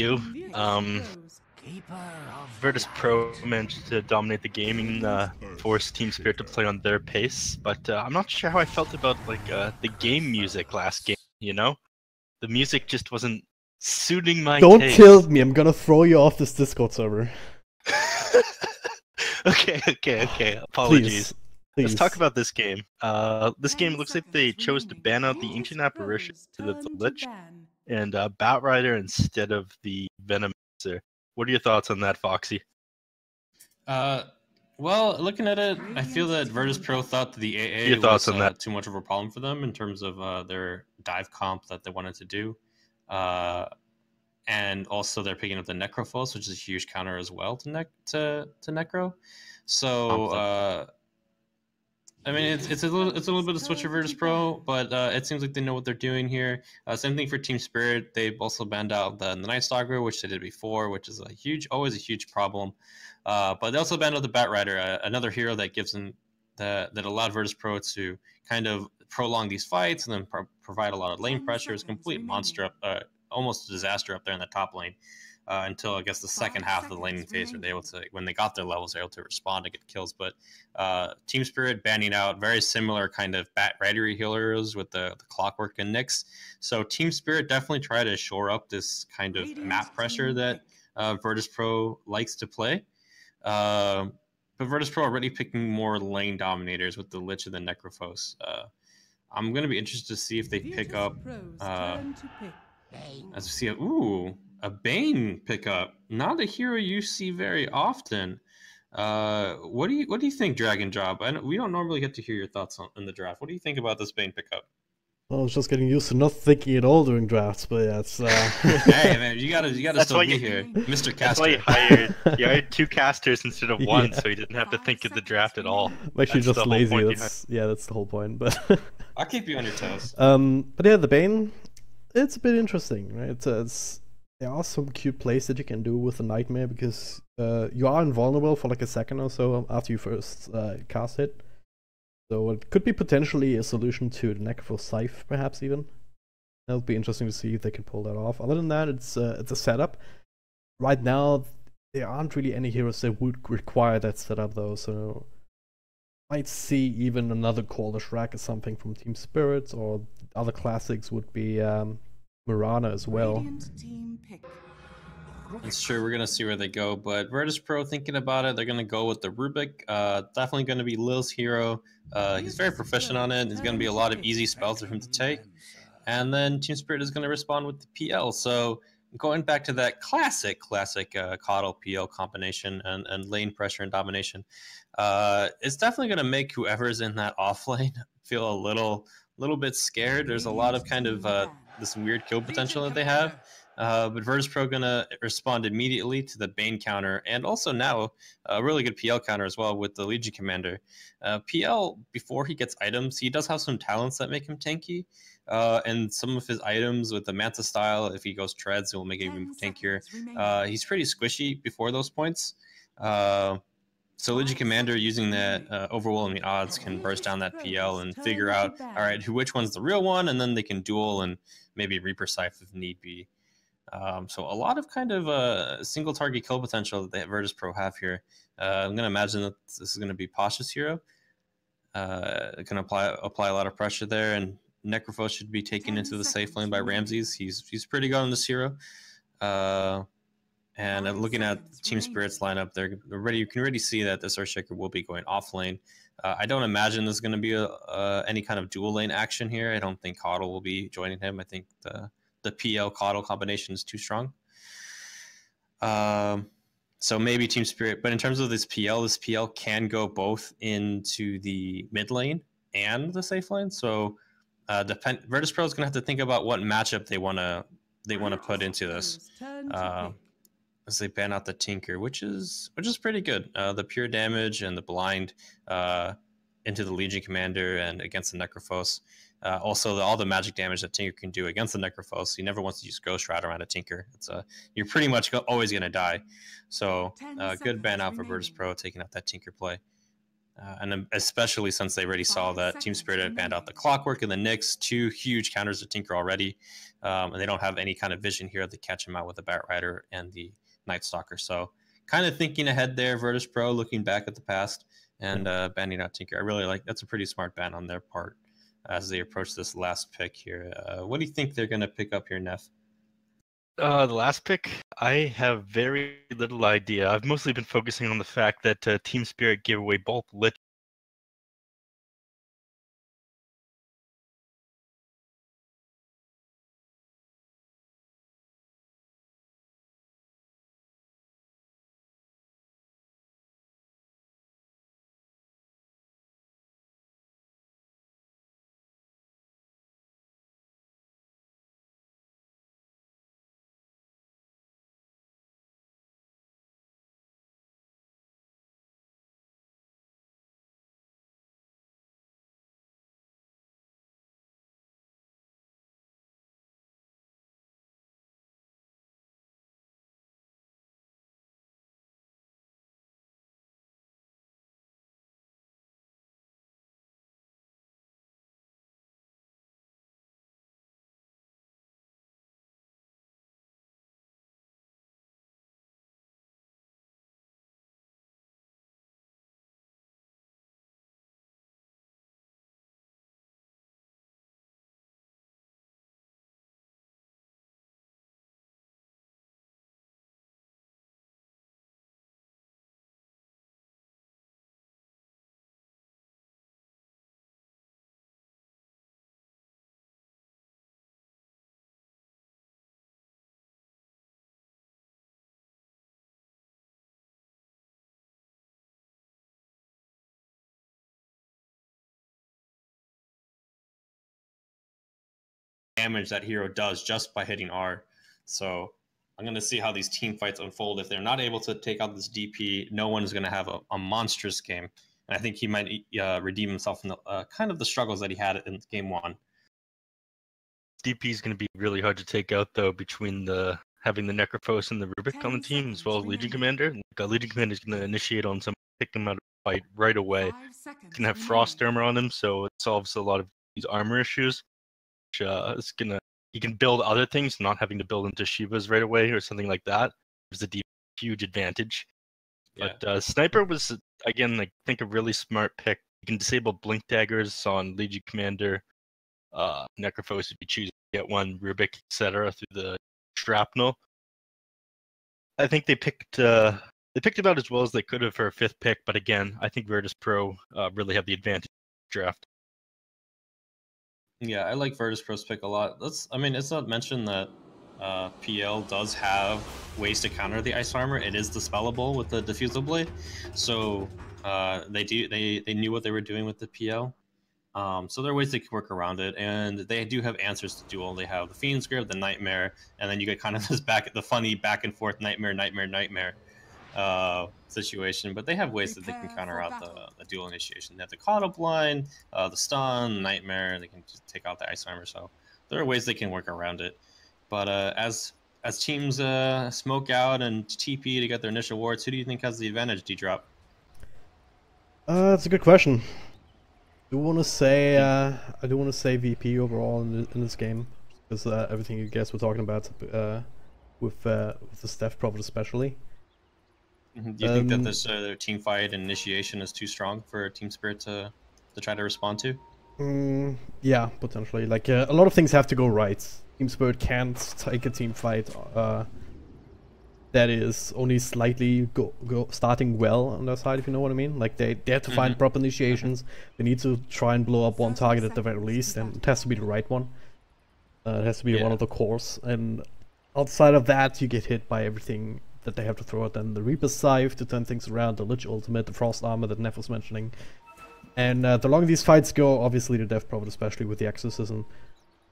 you. Virtus.pro managed to dominate the game and force Team Spirit to play on their pace, but I'm not sure how I felt about the game music last game. You know, the music just wasn't suiting my Don't taste. kill me! I'm gonna throw you off this Discord server. Okay. Apologies. Please. Let's talk about this game. This game looks like they chose to ban out the Ancient Apparition to the Lich and Batrider instead of the Venomancer. What are your thoughts on that, Foxy? Well, looking at it, I feel that Virtus.pro thought that the AA was too much of a problem for them in terms of their dive comp that they wanted to do. And also they're picking up the Necrophos, which is a huge counter as well to Necro. So I mean, it's a little bit of switch of Virtus.pro, but it seems like they know what they're doing here. Same thing for Team Spirit. They've also banned out the Night Stalker, which they did before, which is always a huge problem. But they also banned out the Batrider, another hero that gives them that allowed Virtus.pro to kind of prolong these fights and then provide a lot of lane pressure. It's complete monster almost a disaster up there in the top lane. Until I guess the second half of the laning phase, where they able to, when they got their levels, they're able to respond and get kills. But Team Spirit banning out very similar kind of Batrider healers with the Clockwork and Nyx. So Team Spirit definitely try to shore up this kind of map pressure that Virtus.pro likes to play. But Virtus.pro already picking more lane dominators with the Lich and the Necrophos. I'm going to be interested to see if they pick up. As we see, a Bane pickup, not a hero you see very often. What do you think, Dragon Job? We don't normally get to hear your thoughts on the draft. What do you think about this Bane pickup? Well, I was just getting used to not thinking at all during drafts, but yeah, it's. Hey man, you gotta still be here, Mr. Caster. That's why you hired 2 casters instead of 1, so you didn't have to think of the draft at all. I'm actually just lazy. That's the whole point. But I'll keep you on your toes. But yeah, the Bane, it's a bit interesting, right? There are some cute plays that you can do with the Nightmare because you are invulnerable for like a second or so after you first cast it. So it could be potentially a solution to the Necrophos Scythe, perhaps even. That'll be interesting to see if they can pull that off. Other than that, it's a setup. Right now, there aren't really any heroes that would require that setup though, so might see even another Corlish Rack or something from Team Spirits, or other classics would be Mirana as well. It's true, we're going to see where they go, but Virtus.pro thinking about it, they're going to go with the Rubik. Definitely going to be Lil's hero. He's very proficient on it. There's going to be a lot of easy spells for him to take. And then Team Spirit is going to respond with the PL. So going back to that classic Coddle PL combination and lane pressure and domination, it's definitely going to make whoever's in that off lane feel a little bit scared. There's a lot of kind of this weird kill potential that they have. But Virtus.pro gonna respond immediately to the Bane counter, and also now a really good PL counter as well with the Legion Commander. PL, before he gets items, he does have some talents that make him tanky, and some of his items with the Manta style, if he goes treads, it will make him even tankier. He's pretty squishy before those points. So Legion Commander using that overwhelming odds can burst down that PL and figure out, all right, which one's the real one, and then they can duel and maybe Reaper Scythe if need be. So a lot of kind of single target kill potential that the Virtus.pro have here. I'm going to imagine that this is going to be Pasha's hero. It can apply a lot of pressure there, and Necrophos should be taken into the safe lane by Ramses. He's pretty good on this hero. And looking at Team Spirit's lineup, they're ready. You can already see that this Earthshaker will be going off lane. I don't imagine there's going to be any kind of dual lane action here. I don't think Coddle will be joining him. I think the PL Coddle combination is too strong. So maybe Team Spirit. But in terms of this PL can go both into the mid lane and the safe lane. So Virtus.pro is going to have to think about what matchup they want to put into this. As they ban out the Tinker, which is pretty good. The pure damage and the blind into the Legion Commander and against the Necrophos. Also, all the magic damage that Tinker can do against the Necrophos. He never wants to use Ghost Shroud around a Tinker. You're pretty much always going to die. So good ban out for Virtus.pro taking out that Tinker play. and especially since they already saw that Team Spirit had banned out the Clockwork and the Nyx, 2 huge counters to Tinker already, and they don't have any kind of vision here to catch him out with the Bat Rider and the Night Stalker. So kind of thinking ahead there, Virtus.pro, looking back at the past and banning out Tinker. I really like that's a pretty smart ban on their part as they approach this last pick here. What do you think they're going to pick up here, Neff? The last pick, I have very little idea. I've mostly been focusing on the fact that Team Spirit gave away both Lich damage that hero does just by hitting R. So I'm going to see how these team fights unfold. If they're not able to take out this DP, no one is going to have a monstrous game. And I think he might redeem himself from the kind of the struggles that he had in game 1. DP is going to be really hard to take out, though, between having the Necrophos and the Rubik on the team, as well as Legion Commander. Like, Legion Commander is going to initiate on someone, pick them out of the fight right away. He's going to have Frost Armor on him, so it solves a lot of these armor issues. Which he can build other things, not having to build into Shivas right away or something like that. There's a huge advantage. Yeah. But Sniper was, again, I think a really smart pick. You can disable Blink Daggers on Legion Commander, Necrophos if you choose to get one, Rubik, etc. through the Shrapnel. I think they picked about as well as they could have for a 5th pick, but again, I think Virtus.pro really have the advantage draft. Yeah, I like Virtus.pro's pick a lot. It's not mentioned that PL does have ways to counter the ice armor. It is dispellable with the diffusal blade, so they knew what they were doing with the PL. So there are ways they can work around it, and they do have answers to duel. They have the Fiend's Grip, the Nightmare, and then you get kind of the funny back and forth Nightmare situation. But they have ways that they can counter out the duel initiation. They have the Caught Up line, the Stun, Nightmare. They can just take out the Ice Armor. So there are ways they can work around it. But as teams smoke out and TP to get their initial wards, who do you think has the advantage, D-Drop? That's a good question. I do want to say VP overall in this game, because everything you guys were talking about with the Steph Prophet especially. Do you think that this their team fight and initiation is too strong for Team Spirit to try to respond to? Yeah, potentially. Like a lot of things have to go right. Team Spirit can't take a team fight that is only slightly starting well on their side, if you know what I mean. Like they have to find proper initiations. They need to try and blow up one target at the very least, and it has to be the right one. It has to be one of the cores, and outside of that, you get hit by everything that they have to throw at them. The Reaper's Scythe to turn things around, the Lich Ultimate, the Frost Armor that Neff was mentioning. And the longer these fights go, obviously the Death Prophet, especially with the Exorcism,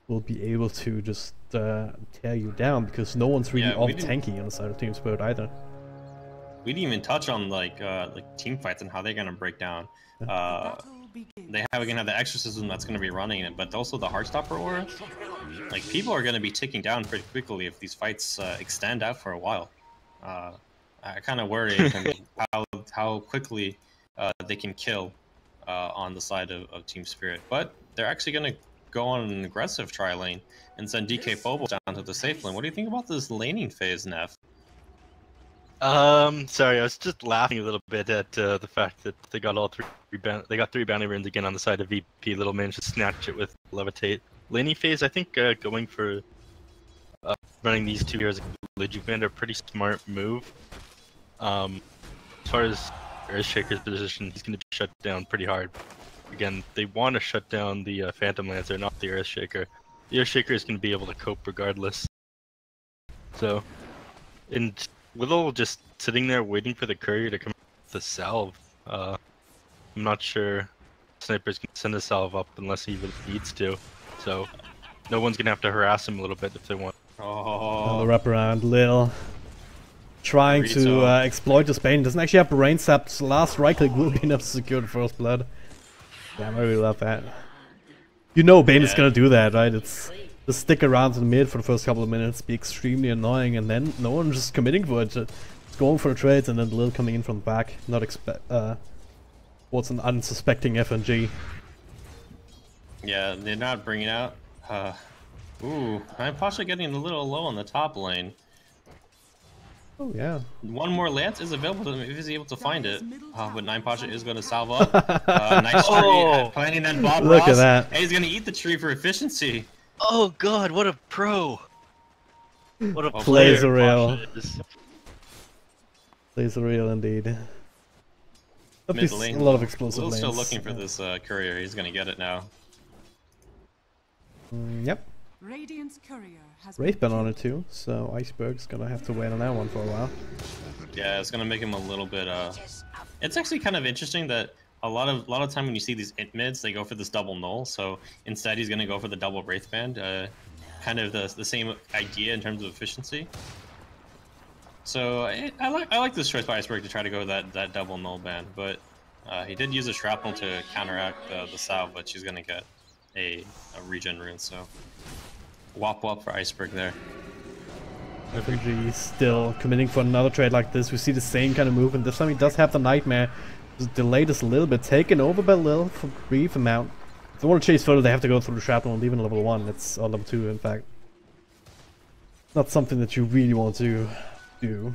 will be able to just tear you down, because no one's really all tanky on the side of Team Spirit either. We didn't even touch on like team fights and how they're gonna break down. They gonna have the Exorcism that's gonna be running it, but also the Heartstopper aura. Like people are gonna be ticking down pretty quickly if these fights extend out for a while. I kind of worry how quickly they can kill on the side of Team Spirit. But they're actually going to go on an aggressive try lane and send DK Phobos down to the safe lane. What do you think about this laning phase, Neff? Sorry, I was just laughing a little bit at the fact that they got they got 3 bounty runes again on the side of VP. Little managed to snatch it with levitate. Laning phase, I think going for running these 2 heroes Legend Band are a pretty smart move. As far as Earthshaker's position, he's going to be shut down pretty hard. Again, they want to shut down the Phantom Lancer, not the Earthshaker. The Earthshaker is going to be able to cope regardless. So, and Little just sitting there waiting for the courier to come with the salve. I'm not sure Sniper's going to send a salve up unless he even needs to. So, no one's going to have to harass him a little bit if they want. Oh, the wraparound, Lil. Trying to exploit this Bane. Doesn't actually have Brain Sap's last right click will be enough to secure the first blood. Damn, I really love that. You know Bane is gonna do that, right? It's just stick around in the mid for the first couple of minutes, be extremely annoying, and then no one just committing for it. Just going for the trades and then Lil coming in from the back. Not what's an unsuspecting FNG. Yeah, they're not bringing out. Ooh, I'm possibly getting a little low on the top lane. Oh yeah. One more Lance is available to him if he's able to find it. But Nine Pasha is going to salve up. Nice tree, planting that Bob Look Ross. at that. Hey, he's going to eat the tree for efficiency. Oh god, what a pro! What a Plays player a real. Pasha is. Plays a real indeed. Mid A lane. lot of explosive Will's lanes. still looking for this courier. He's going to get it now. Yep. Radiant's courier has Wraith been on it too, so Iceberg's gonna have to wait on that one for a while. Yeah, it's going to make him a little bit... It's actually kind of interesting that a lot of time when you see these int mids, they go for this double null. So instead, he's going to go for the double Wraith Band. Kind of the same idea in terms of efficiency. So I like this choice by Iceberg to try to go that double null band, but he did use a shrapnel to counteract the salve, but she's going to get a regen rune, so wop wop for Iceberg there. FNG still committing for another trade like this. We see the same kind of movement. This time he does have the Nightmare. Just delayed this a little bit, taken over by Lil for a brief amount. If they want to chase further, they have to go through the shrapnel and leave in level 1. It's or level 2 in fact. Not something that you really want to do.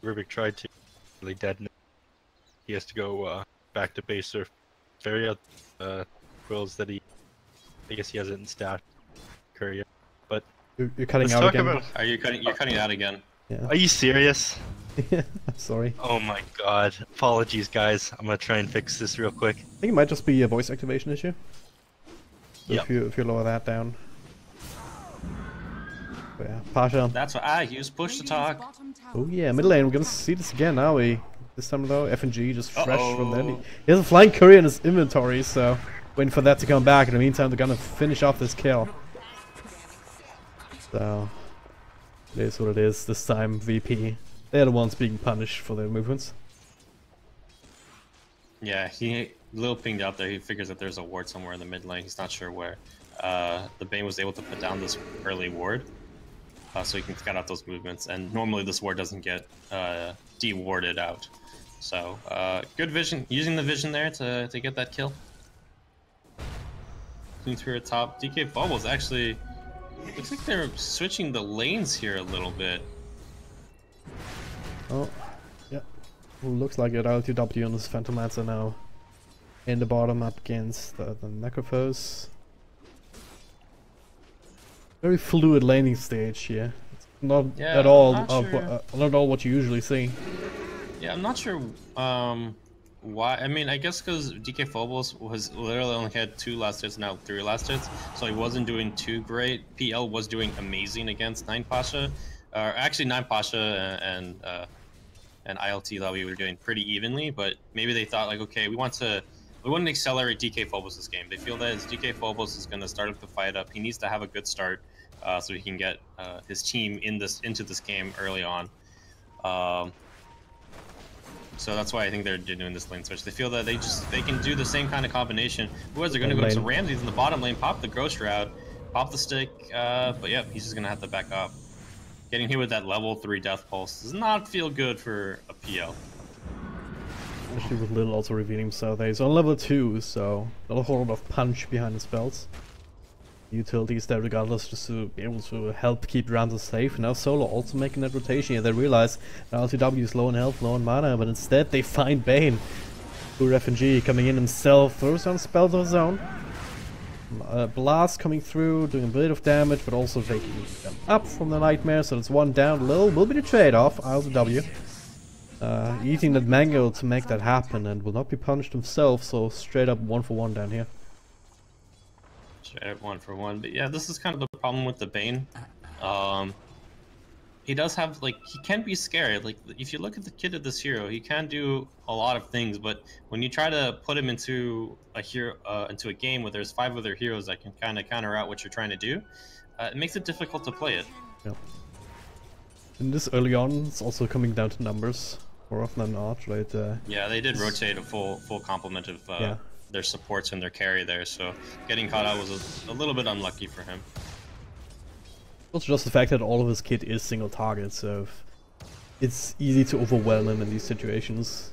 Rubik tried to really dead. He has to go back to base or very quills that I guess he has it in stash courier. But You're cutting out again. Are you cutting? You're cutting out again. Yeah. Are you serious? Yeah, I'm sorry. Oh my god. Apologies guys. I'm gonna try and fix this real quick. I think it might just be a voice activation issue. So Yep. if you lower that down. But yeah, Pasha. That's what I use push to talk. Oh yeah, mid lane. We're gonna see this again, are we? This time though, FNG just fresh from there. He has a flying courier in his inventory, so waiting for that to come back. In the meantime, they're gonna finish off this kill. So it is what it is. This time, VP. They're the ones being punished for their movements. Yeah, he Lil pinged out there. He figures that there's a ward somewhere in the mid lane. He's not sure where. The Bane was able to put down this early ward, so he can scout out those movements. And normally this ward doesn't get de-warded out. So good vision, using the vision there to get that kill. Team Spirit top. DK Phobos actually looks like they're switching the lanes here a little bit. Oh, yeah. Looks like it. LTW on this Phantom Lancer now. In the bottom up against the Necrophos. Very fluid laning stage here. It's not at all not all what you usually see. Yeah, I'm not sure why. I mean, I guess because DK Phobos was literally only had 2 last hits, now 3 last hits, so he wasn't doing too great. PL was doing amazing against 9 Pasha. Actually, 9 Pasha and ILT Lobby were doing pretty evenly, but maybe they thought like, okay, we want to accelerate DK Phobos this game. They feel that as DK Phobos is going to start the fight up, he needs to have a good start so he can get his team into this game early on. So that's why I think they're doing this lane switch. They feel that they can do the same kind of combination. Whereas they're going to go to Ramses in the bottom lane, pop the Ghost Route, pop the stick, but yeah, he's just going to have to back up. Getting hit with that level 3 Death Pulse does not feel good for a PL. Especially with Lil also revealing himself there. He's on level 2, so not a whole lot of punch behind his spells. Utilities there regardless, just to be able to help keep Ramses safe. Now Solo also making that rotation here. They realize that LTW is low in health, low in mana, but instead they find Bane. Poor FNG coming in himself, throws down spells of his own. Blast coming through, doing a bit of damage, but also taking them up from the Nightmare, so that's one down. Lil will be the trade-off, LTW. Eating that mango to make that happen, and will not be punished himself, so straight up 1-for-1 down here. Straight up 1-for-1, but yeah, this is kind of the problem with the Bane. He does have, like, he can be scary. Like, if you look at the kit of this hero, he can do a lot of things, but when you try to put him into a hero, into a game where there's 5 other heroes that can kind of counter out what you're trying to do, it makes it difficult to play it. Yep. And this early on, it's also coming down to numbers, more often than not, right? Yeah, they did rotate a full complement of their supports and their carry there, so getting caught out was a little bit unlucky for him. Also just the fact that all of his kit is single target, so it's easy to overwhelm him in these situations.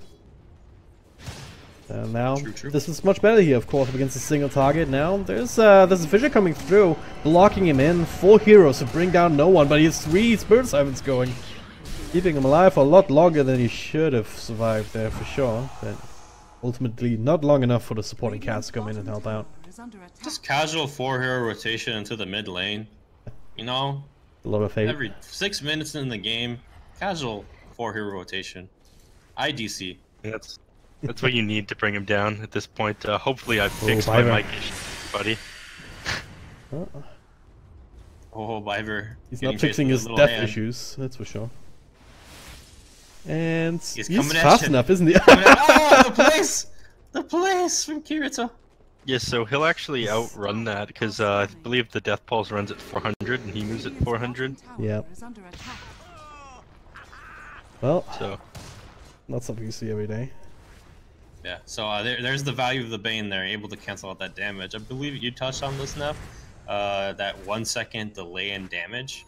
And now, True. this is much better here, of course, against a single target. Now, there's a Fissure coming through, blocking him in. 4 heroes to bring down no one, but he has 3 Spirit Sirens going. Keeping him alive for a lot longer than he should have survived there, for sure. But ultimately, not long enough for the supporting cast to come in and help out. Just casual 4-hero rotation into the mid lane. You know, A lot of hate. every 6 minutes in the game, casual 4-hero rotation. IDC. That's what you need to bring him down at this point. Hopefully I've fixed my mic issue, buddy. Oh, Biver. He's not fixing his death issues, that's for sure. And he's fast enough, isn't he? Oh, the place! The place from Kirito. Yes, so he'll actually outrun that because I believe the death pulse runs at 400 and he moves at 400. Yeah. Well, so not something you see every day. Yeah, so there's the value of the Bane there, able to cancel out that damage. I believe you touched on this, Neff. That 1 second delay in damage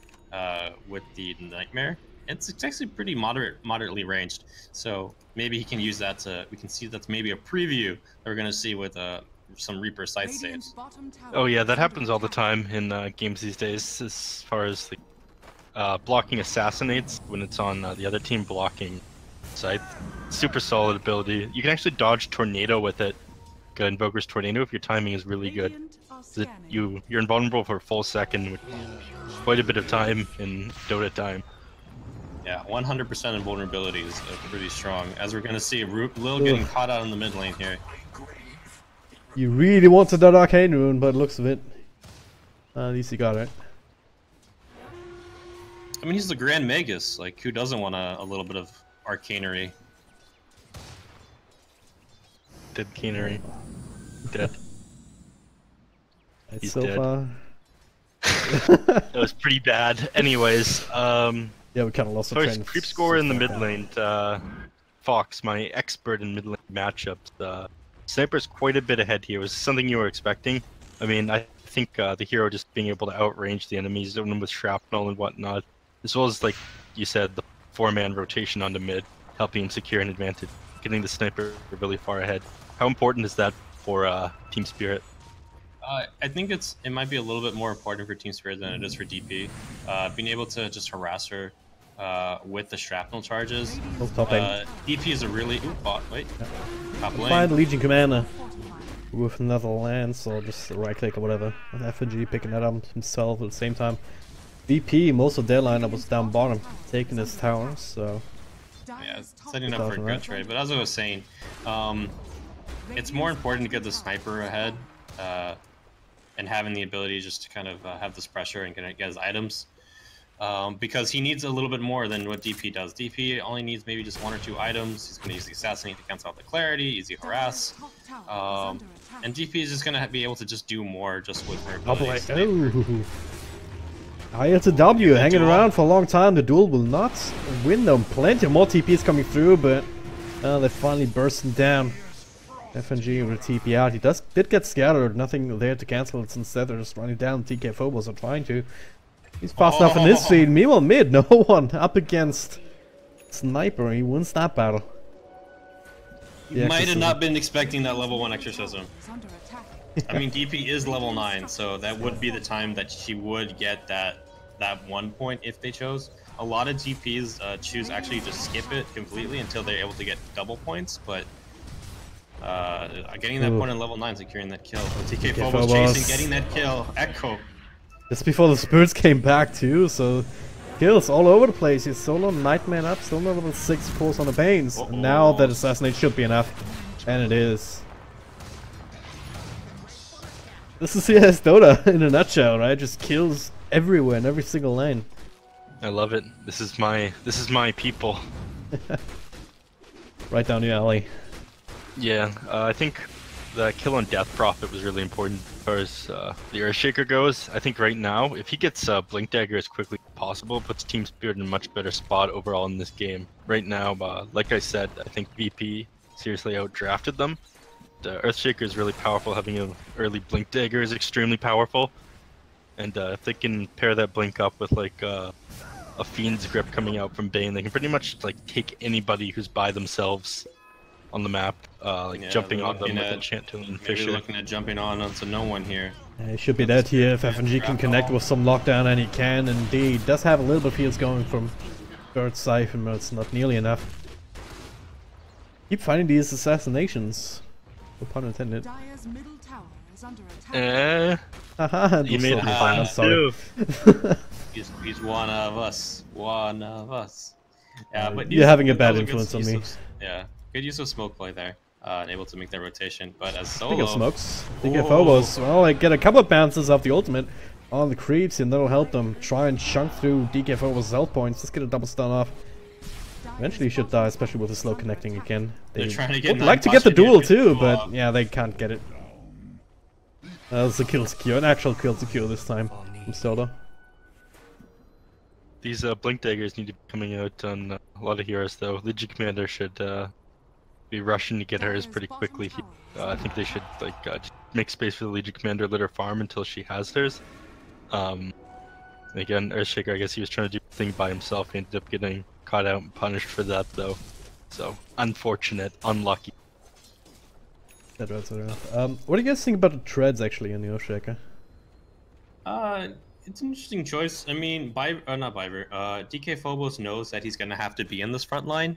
with the Nightmare. It's actually pretty moderately ranged. So maybe he can use that to. We can see that's maybe a preview that we're gonna see with some Reaper side saves. Oh yeah, that happens all the time in games these days. As far as the blocking assassinates when it's on the other team blocking side. Super solid ability. You can actually dodge Tornado with it. Invoker's Tornado if your timing is really good. You're invulnerable for a full second, which is quite a bit of time in Dota time. Yeah, 100% invulnerability is pretty strong. As we're gonna see, Lil getting caught out in the mid lane here. You really wanted that Arcane Rune, but looks of it. At least he got it. I mean, he's the Grand Magus. Like, who doesn't want a little bit of arcanery? Dead Canery. Dead. He's so dead. far. That was pretty bad. Anyways, yeah, we kind of lost the first train. creep score in the mid lane. Fox, my expert in mid lane matchups. Sniper's quite a bit ahead here. Was this something you were expecting? I mean, I think the hero just being able to outrange the enemies, even with shrapnel and whatnot, as well as, like you said, the 4-man rotation onto mid, helping him secure an advantage, getting the sniper really far ahead. How important is that for Team Spirit? I think it might be a little bit more important for Team Spirit than it is for DP. Being able to just harass her with the shrapnel charges. DP is a really... Ooh, wait. Top lane. Find Legion Commander with another lance or just a right click or whatever. With FNG picking that up himself at the same time. DP, most of their lineup was down bottom, taking this tower, so... Yeah, setting up for a good trade. But as I was saying, it's more important to get the sniper ahead and having the ability just to kind of have this pressure and get his items. Because he needs a little bit more than what DP does. DP only needs maybe just 1 or 2 items. He's going to use the Assassinate to cancel out the Clarity, easy harass. And DP is just going to be able to just do more just with her abilities. It's a W, hanging around for a long time. The duel will not win them. Plenty of more TPs coming through, but they're finally bursting down. FNG with a TP out. He did get scattered, nothing there to cancel it. Instead, they're just running down. TK Phobos are trying to. He's fast enough in this feed. Meanwhile, mid, no one up against Sniper. He wins that battle. You might have not been expecting that level 1 exorcism. I mean, DP is level 9, so that would be the time that she would get that 1 point if they chose. A lot of DPs choose actually to skip it completely until they're able to get double points, but getting that point in level 9, securing that kill. TK Phobos chasing, getting that kill. Echo. Just before the spirits came back too, so kills all over the place. He's solo Nightman up, still not level 6 of course on the Pains. And now that Assassinate should be enough. And it is. This is CIS Dota in a nutshell, right? Just kills everywhere in every single lane. I love it. This is my people. Right down the alley. Yeah, I think the kill on Death Prophet was really important as far as the Earthshaker goes. I think right now, if he gets Blink Dagger as quickly as possible, puts Team Spirit in a much better spot overall in this game. Right now, like I said, I think VP seriously outdrafted them. The Earthshaker is really powerful. Having an early Blink Dagger is extremely powerful. And if they can pair that Blink up with like a Fiend's Grip coming out from Bane, they can pretty much like take anybody who's by themselves on the map, jumping on them with a Chantilly Fisher. Maybe looking at jumping onto no one here. He should be dead here if FNG can connect with some lockdown, and he can indeed. Does have a little bit of heals going from Bird's Siphon, but it's not nearly enough. Keep finding these assassinations. No pun intended. Dire's middle tower is under attack. Haha, you made it fine, I'm sorry. He's one of us. One of us. Yeah, but you're having a bad influence on me. Yeah, good use of smoke play there. And able to make that rotation, but as solo... Speaking of smokes, DK Phobos, well, I get a couple of bounces off the ultimate on the creeps, and that'll help them try and chunk through DK Phobos' health points. Just get a double stun off. Eventually he should die, especially with the slow connecting again. They would like to get the duel too, but yeah, they can't get it. That was a kill secure, an actual kill secure this time from Soda. These Blink Daggers need to be coming out on a lot of heroes though. Legion Commander should be rushing to get hers pretty quickly. I think they should just make space for the Legion Commander, let her farm until she has hers. Again, Earthshaker, I guess he was trying to do the thing by himself. He ended up getting caught out and punished for that though. So, unfortunate, unlucky. What do you guys think about the treads actually in the Earthshaker? It's an interesting choice. I mean, DK Phobos knows that he's going to have to be in this front line.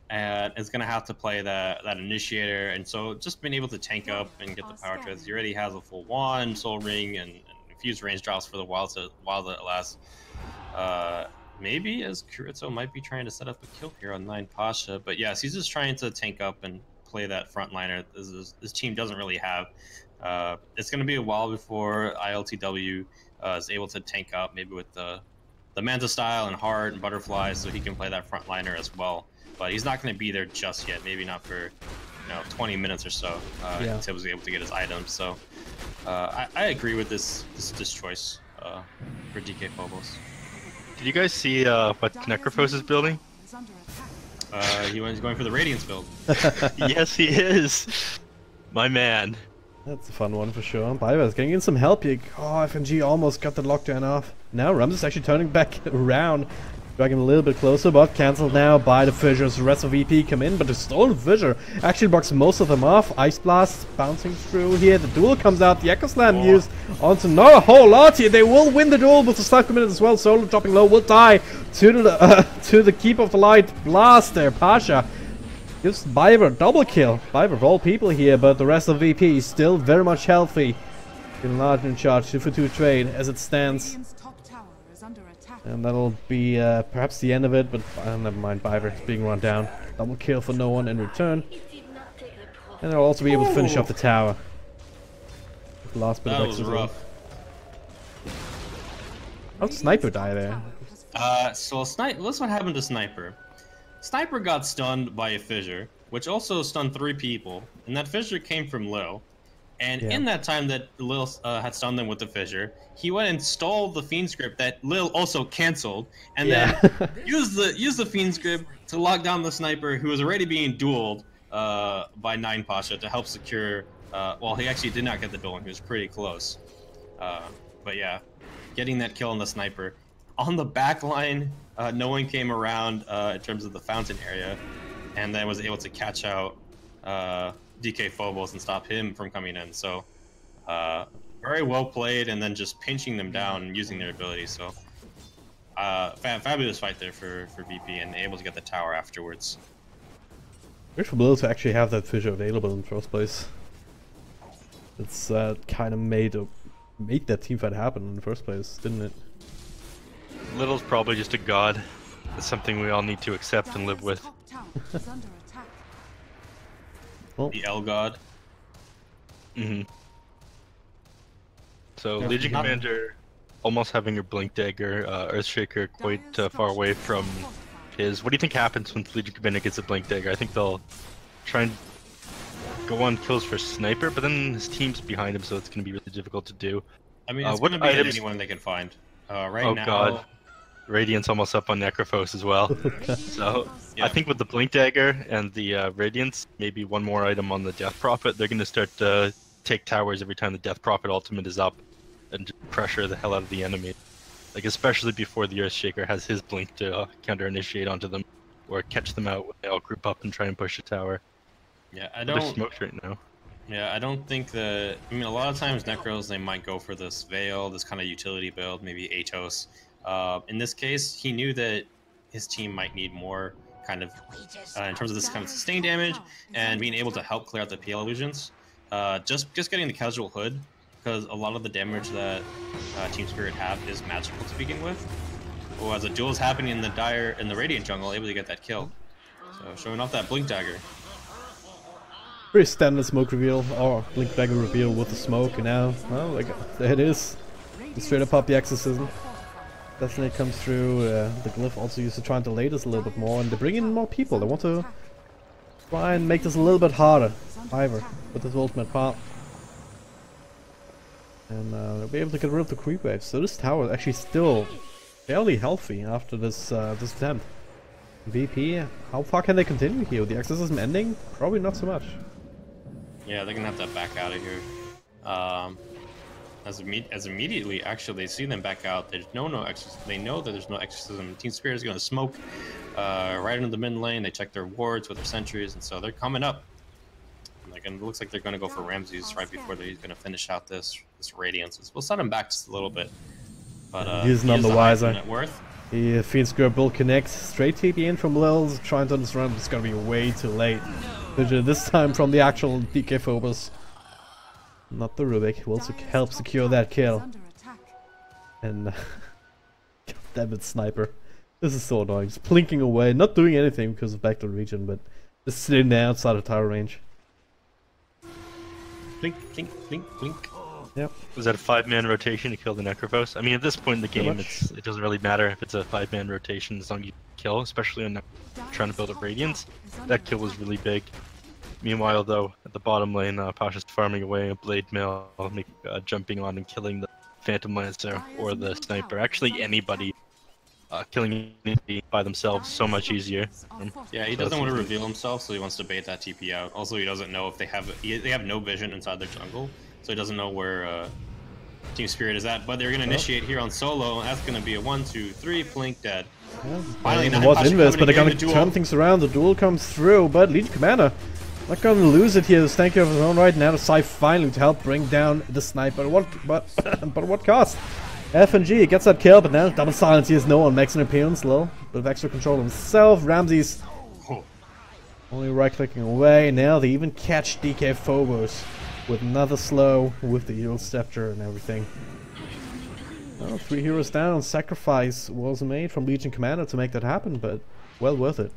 And is going to have to play that initiator, and so just being able to tank up and get the power treads. He already has a full wand, soul ring, and infused range drops for the while that lasts. Maybe as Kuritsu might be trying to set up a kill here on 9 Pasha, but yes, he's just trying to tank up and play that frontliner this team doesn't really have. It's going to be a while before ILTW is able to tank up, maybe with the Manta style and Heart and Butterfly, so he can play that frontliner as well. But he's not going to be there just yet. Maybe not for 20 minutes or so until he's able to get his items. So I agree with this choice for DK Phobos. Did you guys see what Necrophos is building? He's going for the Radiance build. Yes, he is. My man. That's a fun one for sure. Biva's getting in some help here. Oh, FNG almost got the lockdown off. Now Rums is actually turning back around. Drag him a little bit closer, but cancelled now by the Fissures. The rest of VP come in, but the Stolen Fissure actually blocks most of them off. Ice Blast bouncing through here. The duel comes out. The Echo Slam used onto not a whole lot here. They will win the duel with the stun committed as well. Solo dropping low will die to the Keep of the Light blast there. Pasha gives Biver double kill. Biver of all people here, but the rest of VP is still very much healthy. In large in charge, 2-for-2 trade as it stands. And that'll be perhaps the end of it, but never mind, Biver is being run down. Double kill for no one in return. And they'll also be able to finish off the tower. Last bit of extra. That was rough. How'd Sniper die there? So that's what happened to Sniper. Sniper got stunned by a fissure, which also stunned 3 people, and that fissure came from Lil. And in that time that Lil had stunned them with the fissure, he went and stole the Fiend script that Lil also canceled, and then used the Fiend script to lock down the Sniper who was already being dueled by 9 Pasha to help secure. Well, he actually did not get the duel, and he was pretty close. But yeah, getting that kill on the Sniper. On the back line, no one came around in terms of the fountain area, and then was able to catch out DK Phobos and stop him from coming in. So very well played, and then just pinching them down and using their abilities. So fabulous fight there for VP, and able to get the tower afterwards. Great for Blue to actually have that fissure available in the first place. It's kind of made that team fight happen in the first place, didn't it? Little's probably just a god. It's something we all need to accept and live with. Well, The L God. So Yeah, Legion not- Commander almost having your Blink Dagger, Earthshaker quite far away from his. What do you think happens when Legion Commander gets a Blink Dagger? I think they'll try and go on kills for Sniper, but then his team's behind him, so it's going to be really difficult to do. I mean, it's what going to be items- anyone they can find. Right Oh now, god. Radiant's almost up on Necrophos as well. So Yeah. I think with the Blink Dagger and the Radiance, maybe one more item on the Death Prophet, they're going to start to take towers every time the Death Prophet ultimate is up and just pressure the hell out of the enemy. Like, especially before the Earthshaker has his Blink to counter-initiate onto them, or catch them out when they all group up and try and push a tower. yeah, I They're don't. smoked right now. Yeah, I don't think that. I mean, a lot of times Necros they might go for this Veil, this kind of utility build, maybe Atos. In this case, he knew that his team might need more kind of in terms of this kind of sustained damage and being able to help clear out the PL illusions. Just getting the casual hood, because a lot of the damage that Team Spirit have is magical to begin with. Well, as a duel is happening in the Radiant jungle, able to get that kill. So showing off that Blink Dagger. pretty standard smoke reveal, or Blink Dagger reveal with the smoke, and now, well, like, there it is. Straight up the Exorcism. Definitely comes through. The Glyph also used to try and delay this a little bit more, and they bring in more people. They want to try and make this a little bit harder, however, with this ultimate part. And they'll be able to get rid of the creep waves. So this tower is actually still fairly healthy after this this attempt. VP, how far can they continue here? With the Exorcism ending? Probably not so much. Yeah, they're gonna have to back out of here. As immediately, actually, they see them back out. There's no exorcism. They know that there's no exorcism. Team Spirit is gonna smoke right into the mid lane. They check their wards with their sentries, and so they're coming up. And it looks like they're gonna go for Ramses right before he's gonna finish out this Radiance. We'll set him back just a little bit. But He's none the wiser. Net worth. The Fiend's Grip will connect straight TP in from Lils, trying to understand, but it's gonna be way too late. This time from the actual DK Phobos. Not the Rubik, will help secure that kill. And damn it, Sniper. This is so annoying. Just plinking away, not doing anything because of back to the region, but just sitting there outside of tower range. Blink, blink, blink, blink. Yep. Was that a 5-man rotation to kill the Necrophos? I mean, at this point in the Pretty game, much. it doesn't really matter if it's a 5-man rotation as long as you kill, especially when trying to build up Radiance. That kill was really big. Meanwhile, though, at the bottom lane, Pasha's farming away a Blade Mail, jumping on and killing the Phantom Lancer or the Sniper. Actually, anybody killing anybody by themselves so much easier. Yeah, he doesn't want to reveal himself, so he wants to bait that TP out. Also, he doesn't know if they have no vision inside their jungle, so he doesn't know where Team Spirit is at. But they're gonna initiate here on solo, and that's gonna be a 1, 2, 3, blink dead. Yeah, Finally, it not was Pasha inverse, coming but they're in gonna the duel. turn things around. The duel comes through, but Legion Commander not gonna lose it here. The Stanky of his own right now to Sai finally to help bring down the Sniper. But at what cost? FNG gets that kill, but now double silence. He has no one makes an appearance. Low, bit of extra control himself. Ramses Oh. only right clicking away. Now they even catch DK Phobos with another slow with the heal scepter and everything. Well, 3 heroes down. Sacrifice was made from Legion Commander to make that happen, but well worth it.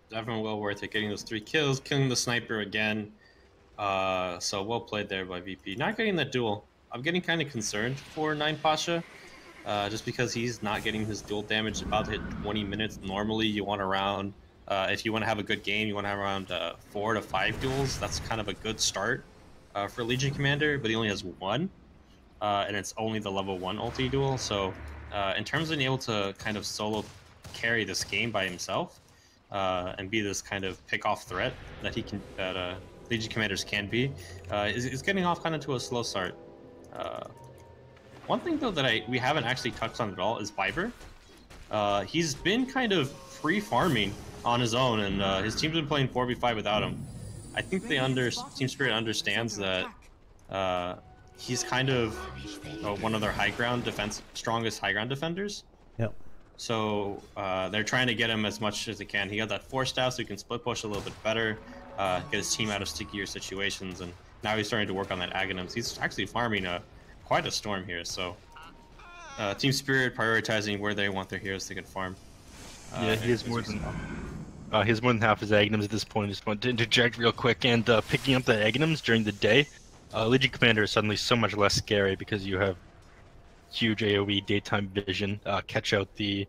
Definitely well worth it. Getting those 3 kills, killing the Sniper again. So well played there by VP. Not getting that duel. I'm getting kind of concerned for 9 Pasha. Just because he's not getting his duel damage about to hit 20 minutes. Normally you want around, if you want to have a good game, you want to have around 4 to 5 duels. That's kind of a good start for Legion Commander, but he only has 1. And it's only the level 1 ulti duel. So in terms of being able to kind of solo carry this game by himself, and be this kind of pick-off threat that Legion Commanders can be, is getting off kind of to a slow start. One thing though that we haven't actually touched on at all is Viper. He's been kind of free farming on his own, and his team's been playing 4v5 without him. I think Team Spirit understands that he's kind of one of their strongest high ground defenders. Yep. So they're trying to get him as much as they can. He got that 4-staff, so he can split push a little bit better, get his team out of stickier situations, and now he's starting to work on that Aghanims. He's actually farming quite a storm here, so Team Spirit prioritizing where they want their heroes to get farm. Yeah, he has more than half his Aghanims at this point. Just want to interject real quick, and picking up the Aghanims during the day, Legion Commander is suddenly so much less scary because you have huge AoE daytime vision, catch out the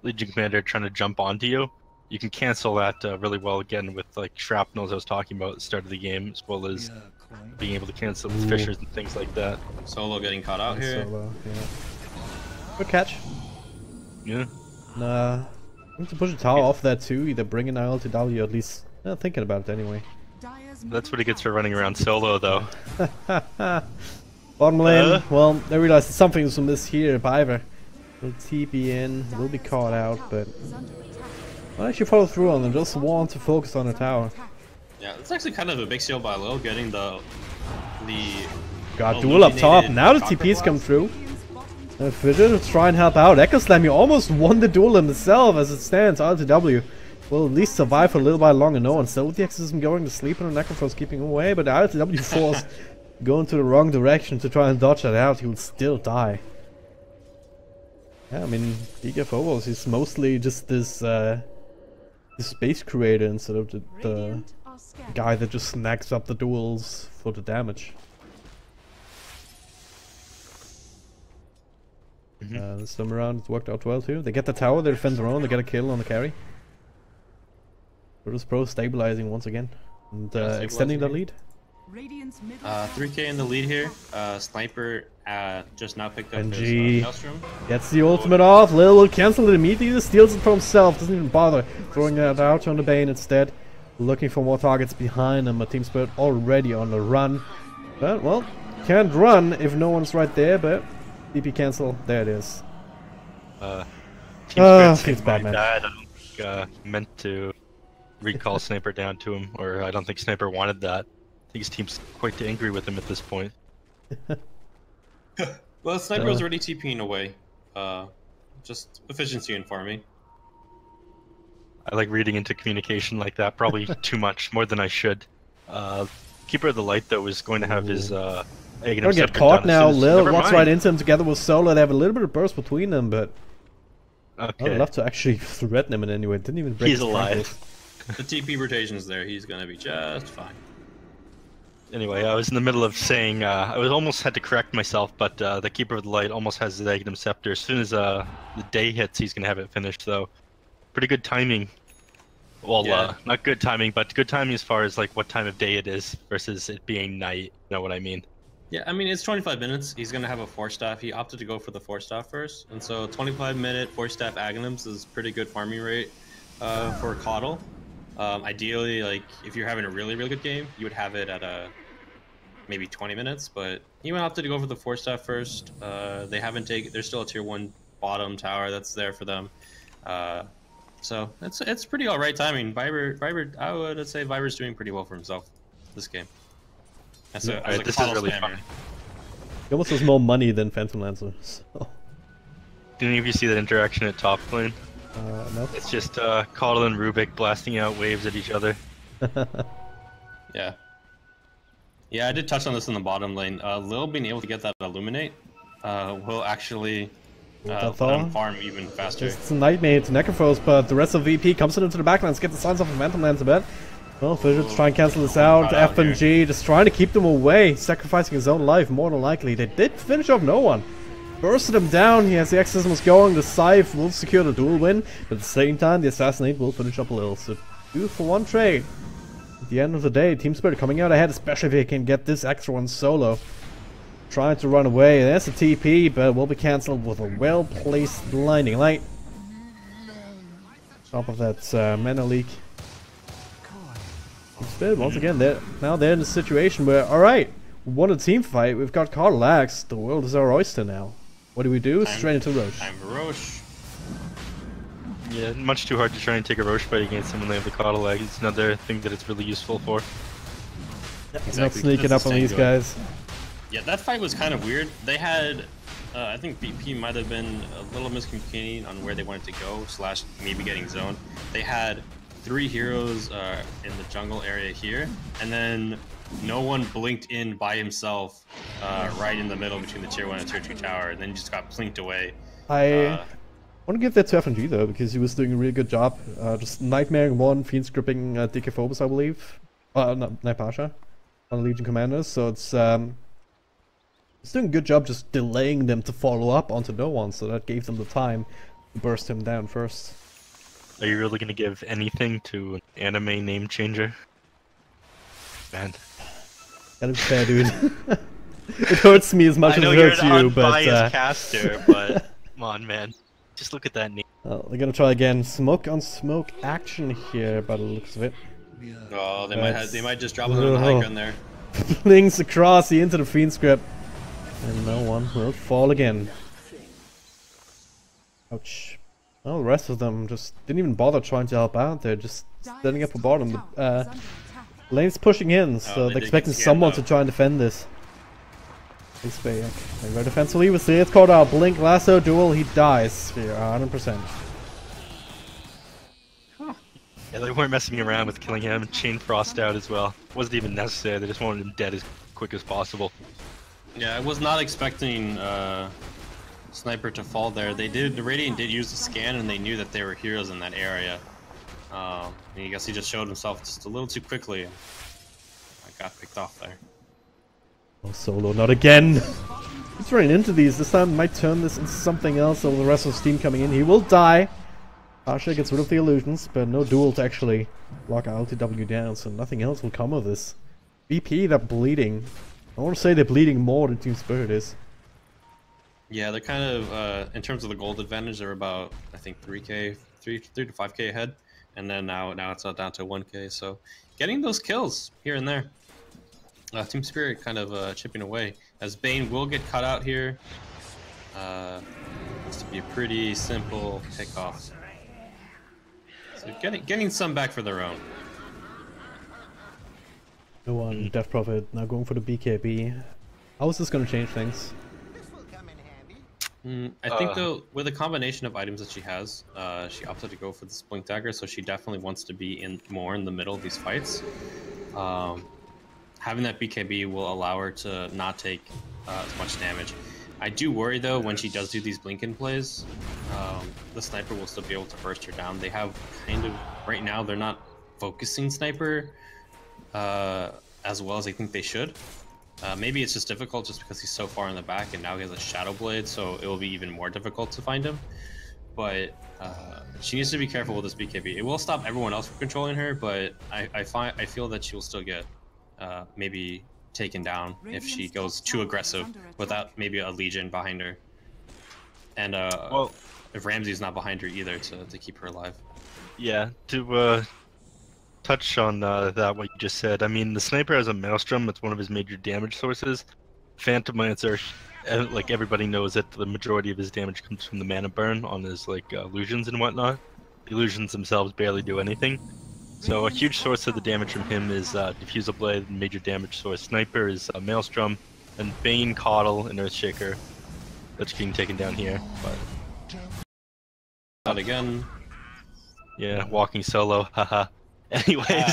Legion Commander trying to jump onto you. You can cancel that really well again with like shrapnels I was talking about at the start of the game, as well as being able to cancel with fissures and things like that. Solo getting caught out here. Solo, yeah. Good catch. Yeah. Nah, I need to push a tower off that too, either bring an LTW, at least thinking about it anyway. That's what he gets for running around solo though. Bottom lane, well, they realized something's amiss here. Biver will TP in, will be caught out, but I'll actually follow through on them, just want to focus on the tower. Yeah, it's actually kind of a big steal by Lil, getting the got duel up top, now the TP's come through. Fidget to try and help out. Echo Slam, he almost won the duel himself as it stands. RTW will at least survive for a little while longer. No one still with the exorcism going to sleep and the Necrophos keeping away, but the RTW force going to the wrong direction to try and dodge that out. He will still die. Yeah, I mean, DKFO is mostly just this space creator instead of the guy that just snacks up the duels for the damage. This time around it worked out well too. They get the tower, they defend their own, they get a kill on the carry. Virtus.pro stabilizing once again and extending the lead. 3k in the lead here. Sniper just now picked up his Maelstrom. Gets the ultimate off. Lil will cancel it immediately, steals it for himself, doesn't even bother throwing it out on the Bane instead. Looking for more targets behind him, a Team Spirit already on the run. But, well, can't run if no one's right there, but DP cancel, there it is. Team Spirit bad, man. I don't think meant to recall Sniper down to him, or I don't think Sniper wanted that. I think his team's quite angry with him at this point. Well, Sniper was already TPing away. Just efficiency and farming. I like reading into communication like that, probably too much, more than I should. Keeper of the Light, though, is going to have his Gonna get caught now. Lil walks right into him together with Solo. They have a little bit of burst between them, but okay. I'd love to actually threaten him in any way. Didn't even break He's alive. The TP rotation's there. He's gonna be just fine. Anyway, I was in the middle of saying I was almost had to correct myself, but the Keeper of the Light almost has the Aghanims Scepter. As soon as the day hits, he's gonna have it finished. Though, pretty good timing. Well, yeah. Not good timing, but good timing as far as like what time of day it is versus it being night. You know what I mean? Yeah, I mean, it's 25 minutes. He's going to have a 4-staff. He opted to go for the 4-staff first. And so 25-minute 4-staff Aghanims is pretty good farming rate for Coddle. Ideally, like, if you're having a really, really good game, you would have it at maybe 20 minutes. But he opted to go for the 4-staff first. They haven't taken... There's still a tier 1 bottom tower that's there for them. So it's pretty all right timing. Viber, I would say Viber's doing pretty well for himself this game. This is really fun. He almost has more money than Phantom Lancer. So. Did any of you see that interaction at top lane? No. It's just Coddle and Rubik blasting out waves at each other. Yeah. Yeah, I did touch on this in the bottom lane. Lil being able to get that Illuminate will actually let him farm even faster. It's a nightmare to Necrophos, but the rest of VP comes into the backlands, get the signs off of Phantom Lancer a bit. Well, Fidget's trying to cancel this out. FNG just trying to keep them away, sacrificing his own life more than likely. They did finish off no one. Bursted him down, he has the exorcisms going, the Scythe will secure the duel win, but at the same time the Assassinate will finish up a little. So 2-for-1 trade. At the end of the day, Team Spirit coming out ahead, especially if they can get this extra one solo. Trying to run away, there's a TP, but will be cancelled with a well-placed Blinding Light. Top of that mana leak. Spirit, once again, now they're in a situation where, alright, we won a team fight, we've got Coddle Axe, the world is our oyster now. What do we do? Straight into Roche. Time for Roche. Yeah, much too hard to try and take a Roche fight against him when they have the Coddle Axe. It's another thing that it's really useful for. Exactly. Not sneaking That's up the on these same going. guys. Yeah, that fight was kind of weird. They had, I think BP might have been a little miscommunicating on where they wanted to go, / maybe getting zoned. They had 3 heroes in the jungle area here, and then no one blinked in by himself right in the middle between the tier 1 and tier 2 tower, and then just got blinked away. I want to give that to FNG though, because he was doing a really good job. Just nightmaring one, fiend scripting DK Phobos, I believe. Not Pasha on Legion Commanders, so it's doing a good job just delaying them to follow up onto no one, so that gave them the time to burst him down first. Are you really gonna give anything to an anime name changer? Man. Gotta be fair, dude. It hurts me as much as it hurts you, I know you're an but unbiased caster, but come on, man. Just look at that name. they're gonna try again. Smoke on smoke action here, by the looks of it. Oh, they might just drop it on the high ground there. Flings across the into the fiend script, and no one will fall again. Ouch. Well, the rest of them just didn't even bother trying to help out. They're just standing up for bottom. Lane's pushing in, so they're expecting someone to try and defend this. He's back. They go defensively with the called out. Blink lasso duel. He dies here, 100%. Yeah, they weren't messing around with killing him. Chain Frost out as well. Wasn't even necessary. They just wanted him dead as quick as possible. Yeah, I was not expecting Sniper to fall there. The Radiant did use the scan, and they knew that there were heroes in that area. And I guess he just showed himself just a little too quickly. I got picked off there. Oh, Solo, not again! He's running into these. This time might turn this into something else over the rest of the team coming in. He will die. Pasha gets rid of the illusions, but no duel to actually lock LTW down, so nothing else will come of this. BP, they're bleeding. I want to say they're bleeding more than Team Spirit is. Yeah, they're kind of, in terms of the gold advantage, they're about, I think, 3 to 5k ahead. And then now it's down to 1k, so getting those kills here and there. Team Spirit kind of chipping away, as Bane will get cut out here. Looks to be a pretty simple pickoff. So getting some back for their own. No one, Death Prophet now going for the BKB. How is this going to change things? I think though, with a combination of items that she has, she opted to go for the Blink Dagger, so she definitely wants to be more in the middle of these fights. Having that BKB will allow her to not take as much damage. I do worry though, when she does do these blink-in plays, the Sniper will still be able to burst her down. They have kind of, right now, they're not focusing Sniper as well as I think they should. Maybe it's just difficult just because he's so far in the back, and now he has a Shadow Blade, so it will be even more difficult to find him. But she needs to be careful with this BKB. It will stop everyone else from controlling her, but I feel that she will still get maybe taken down if she goes too aggressive without maybe a Legion behind her. And well, if Ramsey's not behind her either to keep her alive. Yeah, to touch on that, what you just said, I mean, the Sniper has a Maelstrom. It's one of his major damage sources. Phantom Lancer, like everybody knows that the majority of his damage comes from the mana burn on his like illusions and whatnot. The illusions themselves barely do anything. So a huge source of the damage from him is Diffusal Blade, major damage source. Sniper is Maelstrom, and Bane, Coddle, and Earthshaker. That's getting taken down here. But not again. Yeah, walking solo, haha. Anyways,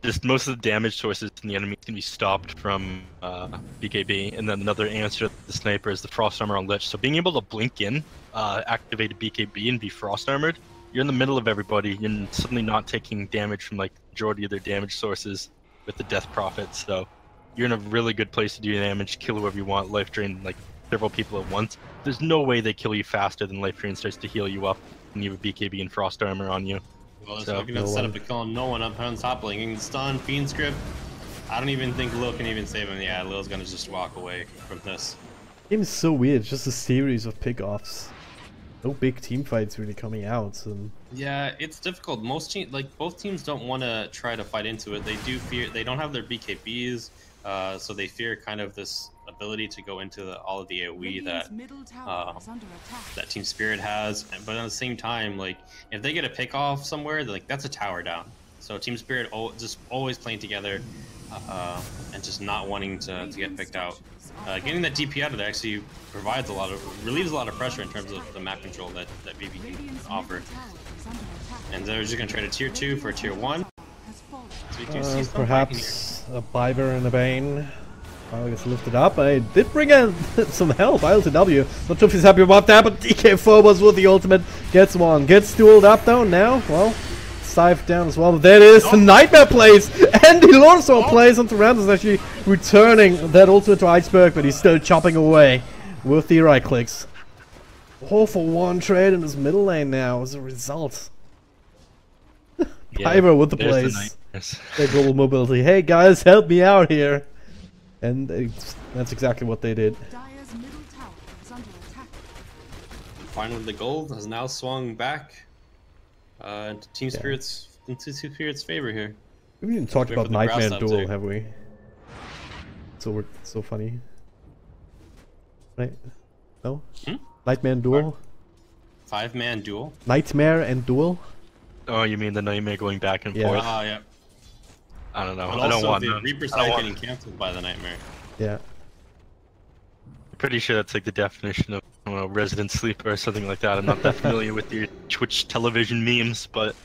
just most of the damage sources in the enemy can be stopped from BKB, and then another answer to the Sniper is the Frost Armor on Lich. So being able to blink in, activate a BKB and be Frost Armored, you're in the middle of everybody, you're suddenly not taking damage from like the majority of their damage sources with the Death Prophet, so you're in a really good place to do damage, kill whoever you want, life drain like several people at once. There's no way they kill you faster than life drain starts to heal you up and you have a BKB and Frost Armor on you. Well, so looking at setup to kill no one up on top, blinking stun, Fiend Script. I don't even think Lil can even save him. Yeah, Lil's gonna just walk away from this. Game is so weird, it's just a series of pickoffs. No big team fights really coming out. And yeah, it's difficult. Most teams, like both teams, don't want to try to fight into it. They do fear. They don't have their BKBs, so they fear kind of this ability to go into all of the AoE that Team Spirit has. But at the same time, like if they get a pick off somewhere, like that's a tower down. So Team Spirit just always playing together and just not wanting to get picked out. Getting that DP out of there actually relieves a lot of pressure in terms of the map control that VP can offer. And they're just going to trade a tier 2 for a tier 1. So you do see some perhaps a Piper and a Bane. Oh, gets lifted up. I did bring in some help. LTW. Not sure if he's happy about that, but DK Phobos with the ultimate gets one. Gets dueled up though now. Well, Scythe down as well. But there it is. The Nightmare plays. And he also plays onto Randall's actually returning that ultimate to Iceberg, but he's still chopping away with the right clicks. All for one trade in his middle lane now as a result. Piper with the plays. Their global mobility. Hey guys, help me out here. And that's exactly what they did. Dire's middle tower is under attack. Finally, the gold has now swung back into Team Spirit's favor here. We haven't even talked about for the grass Nightmare up Duel, there. have we? So funny. Right? No? Nightmare and Duel? 5-man duel. Nightmare and Duel? Oh, you mean the Nightmare going back and Yeah. forth? Oh, yeah. I don't know. But I don't also want the them. Reaper I don't side want- getting cancelled by the Nightmare. Yeah. I'm pretty sure that's like the definition of, I don't know, resident sleeper or something like that. I'm not that familiar with your Twitch television memes, but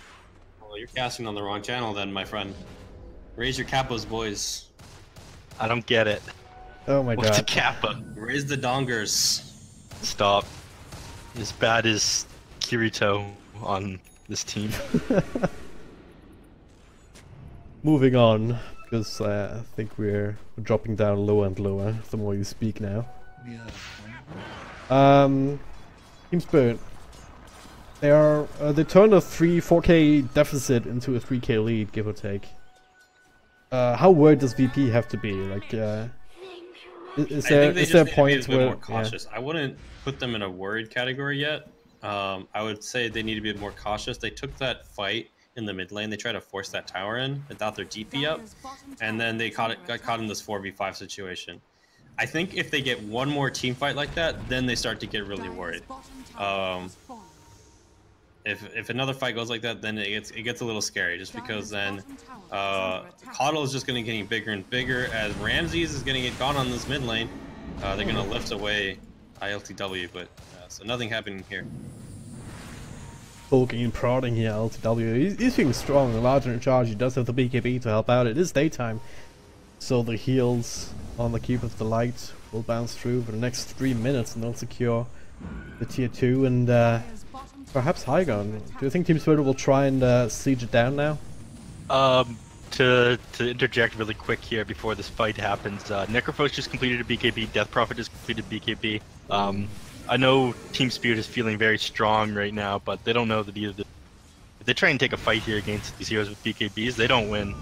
Well, you're casting on the wrong channel then, my friend. Raise your capos, boys. I don't get it. Oh my What's a god. kappa? Raise the dongers. Stop. As bad as Kirito on this team. Moving on, because I think we're dropping down lower and lower the more you speak now. Team Spirit. They turned a 4K deficit into a 3K lead, give or take. How worried does VP have to be? Like, is there a point where more cautious? I wouldn't put them in a worried category yet. I would say they need to be more cautious. They took that fight in the mid lane. They tried to force that tower in without their DP up, and then they got caught in this 4v5 situation. I think if they get one more team fight like that, then they start to get really worried. If another fight goes like that, then it gets a little scary, just because then Coddle is just going to getting bigger and bigger as Ramses is going to get gone on this mid lane. They're going to lift away ILTW, but so nothing happening here. Poking and prodding here, LTW. He's feeling strong, larger in charge. He does have the BKB to help out. It is daytime, so the heals on the Keep of the Light will bounce through for the next 3 minutes, and they'll secure the tier 2 and perhaps high gun. Do you think Team Spirit will try and siege it down now? To interject really quick here before this fight happens, Necrophos just completed a BKB, Death Prophet just completed BKB. I know Team Spirit is feeling very strong right now, but they don't know that either. If they try and take a fight here against these heroes with BKBs, they don't win.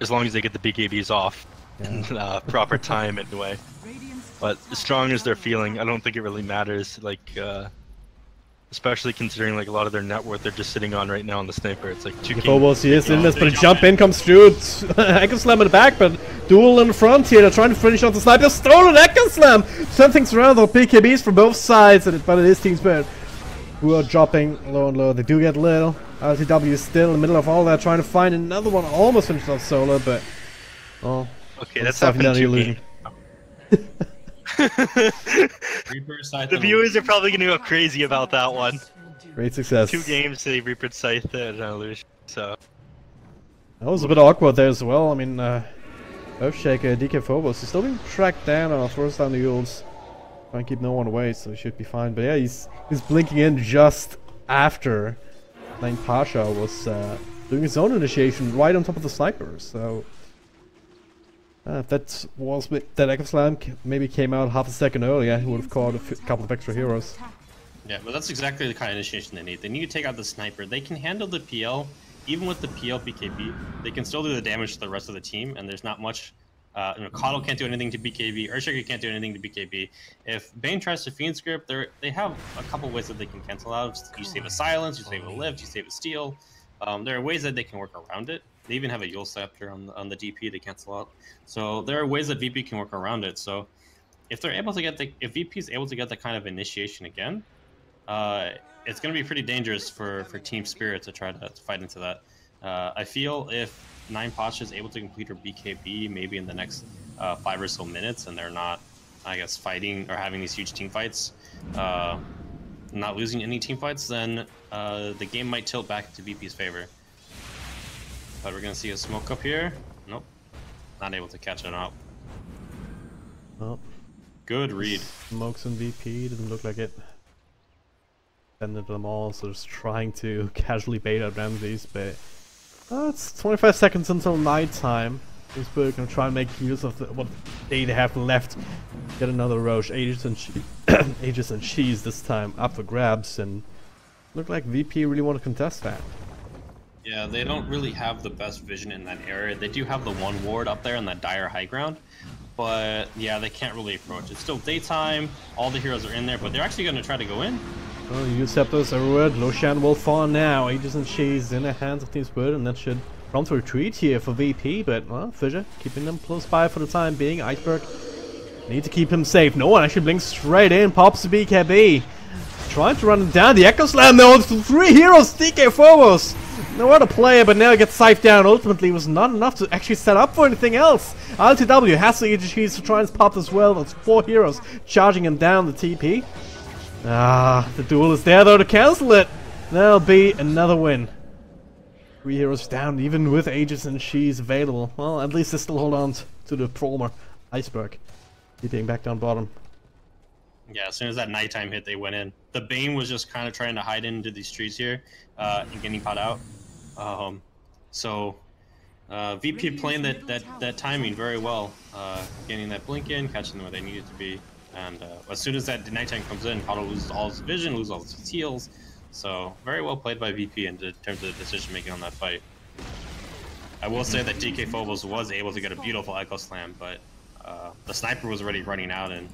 As long as they get the BKBs off in proper time anyway. But as strong as they're feeling, I don't think it really matters. Like, especially considering like a lot of their net worth they're just sitting on right now on the sniper. It's like 2K. Phobos, he is in this, but a jump in comes through. Echo Slam in the back, but Duel in the front here. They're trying to finish off the sniper. Stolen Echo Slam! Something's around the BKBs from both sides, but it is Team Spirit who are dropping low and low. They do get little. LTW is still in the middle of all that, trying to find another one. Almost finished off Solar, but oh, okay, that's happened to illusion. The viewers are probably going to go crazy about that one. Great success. 2 games to Reaper's Scythe and illusion, so that was a bit awkward there as well. I mean, Earthshaker, DK Phobos, he's still being tracked down on first down the Yules. Trying to keep no one away, so he should be fine. But yeah, he's blinking in just after Lane Pasha was doing his own initiation right on top of the sniper. So if that Echo Slam maybe came out half a second earlier, he would have caught a couple of extra heroes. Yeah, but that's exactly the kind of initiation they need. They need to take out the sniper. They can handle the PL, even with the PL BKB. They can still do the damage to the rest of the team, and there's not much. Coddle can't do anything to BKB. Earthshaker can't do anything to BKB. If Bane tries to Fiend Script, they have a couple ways that they can cancel out. You save a Silence, you save a Lift, you save a Steal. There are ways that they can work around it. They even have a Yule Scepter on the DP to cancel out. So there are ways that VP can work around it. So if they're able to get if VP is able to get that kind of initiation again, it's going to be pretty dangerous for Team Spirit to try to fight into that. I feel if Nine Pasha is able to complete her BKB maybe in the next 5 or so minutes, and they're not, I guess, fighting or having these huge team fights, not losing any team fights, then the game might tilt back to VP's favor. But we're gonna see a smoke up here. Nope, not able to catch it out. Well, good read. Smokes on VP, doesn't look like it. Ended them all, so just trying to casually bait out Ramses, but it's 25 seconds until night time. Esports gonna try and make use of what they have left. Get another Roche, Aegis and Cheese this time up for grabs, and look like VP really want to contest that. Yeah, they don't really have the best vision in that area. They do have the one ward up there in that dire high ground, but yeah, they can't really approach. It's still daytime, all the heroes are in there, but they're actually going to try to go in. Well, Uceptors everywhere, Lucian will fall now. Aegis and Cheese in the hands of Team Spirit, and that should prompt a retreat here for VP, but well, Fissure keeping them close by for the time being. Iceberg need to keep him safe. No one actually blinks straight in, pops the BKB. Trying to run it down, the Echo Slam though, 3 heroes, DK Phobos. No other player, but now it gets scythed down. Ultimately, it was not enough to actually set up for anything else. LTW has to eat cheese to try and pop as well. That's 4 heroes charging him down the TP. The duel is there though to cancel it. That'll be another win. 3 heroes down, even with Aegis and Cheese available. Well, at least they still hold on to the former Iceberg. Keeping back down bottom. Yeah, as soon as that nighttime hit, they went in. The Bane was just kind of trying to hide into these trees here and getting caught out. VP playing that timing very well, getting that blink in, catching them where they needed to be. And as soon as that nighttime comes in, Kato loses all his vision, loses all his heals. So very well played by VP in terms of the decision making on that fight. I will say that DK Phobos was able to get a beautiful Echo Slam, but the sniper was already running out, and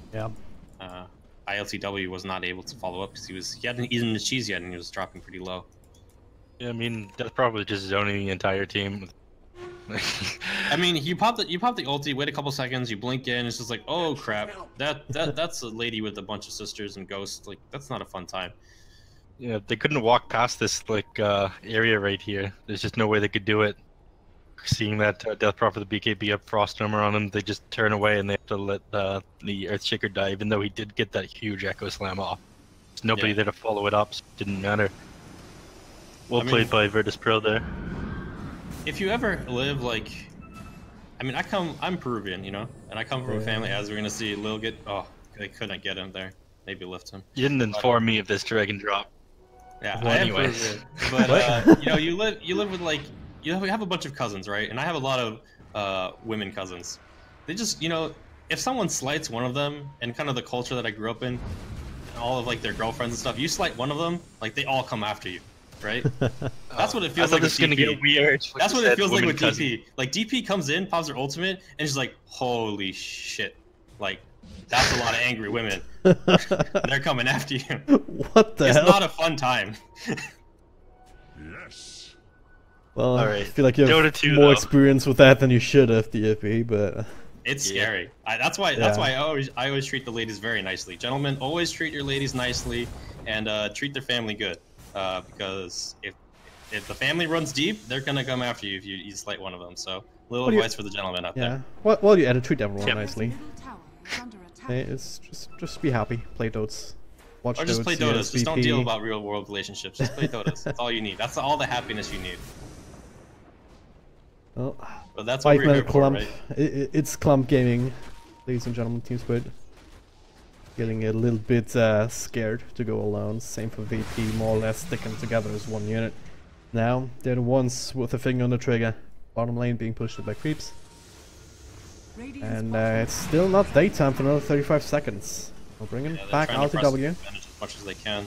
ILTW was not able to follow up because he hadn't eaten the cheese yet, and he was dropping pretty low. Yeah, I mean, that's probably just zoning the entire team. I mean, you pop the ulti, wait a couple seconds, you blink in, it's just like, oh crap, that's a lady with a bunch of sisters and ghosts. Like, that's not a fun time. Yeah, they couldn't walk past this area right here. There's just no way they could do it. Seeing that Death Prophet the BKB up Frost Armor on him, they just turn away and they have to let the Earthshaker die, even though he did get that huge Echo Slam off. There's nobody there to follow it up, so it didn't matter. Well played by Virtus.pro there. If you ever live like, I mean, I'm Peruvian, you know, and I come from a family, as we're gonna see, Lil get, oh, they couldn't get him there. Maybe lift him. You didn't inform me of this drag and drop. Yeah, well, anyway. But you know, you live with like, you have a bunch of cousins, right? And I have a lot of women cousins. They just, you know, if someone slights one of them, and kind of the culture that I grew up in, all of like their girlfriends and stuff, you slight one of them, like they all come after you, right? That's what it feels like. This is gonna get weird. That's what it feels like with DP. Like DP comes in, pops her ultimate, and she's like, "Holy shit!" Like, that's a lot of angry women. They're coming after you. What the hell? It's not a fun time. Yes. Well, all right. I feel like you have Dota 2, more though. experience with that than you should have, DFB, but it's scary. That's why I always treat the ladies very nicely. Gentlemen, always treat your ladies nicely and treat their family good. Because if the family runs deep, they're gonna come after you if you slight one of them. So, little advice for the gentlemen out there. Well, you had to treat everyone nicely. Middle tower is under attack. Hey, it's just be happy, play Dots, watch Or just play Dots, Dotas. Just don't VP. deal about real world relationships. Just play Dotas. That's all you need. That's all the happiness you need. Well, But that's what we're here for, Clump. right? It's Clump Gaming, ladies and gentlemen. Team Squid getting a little bit scared to go alone. Same for VP, more or less sticking together as one unit. Now they're the ones with the finger on the trigger. Bottom lane being pushed by creeps, and it's still not daytime for another 35 seconds. We're bringing back LTW. As much as they can.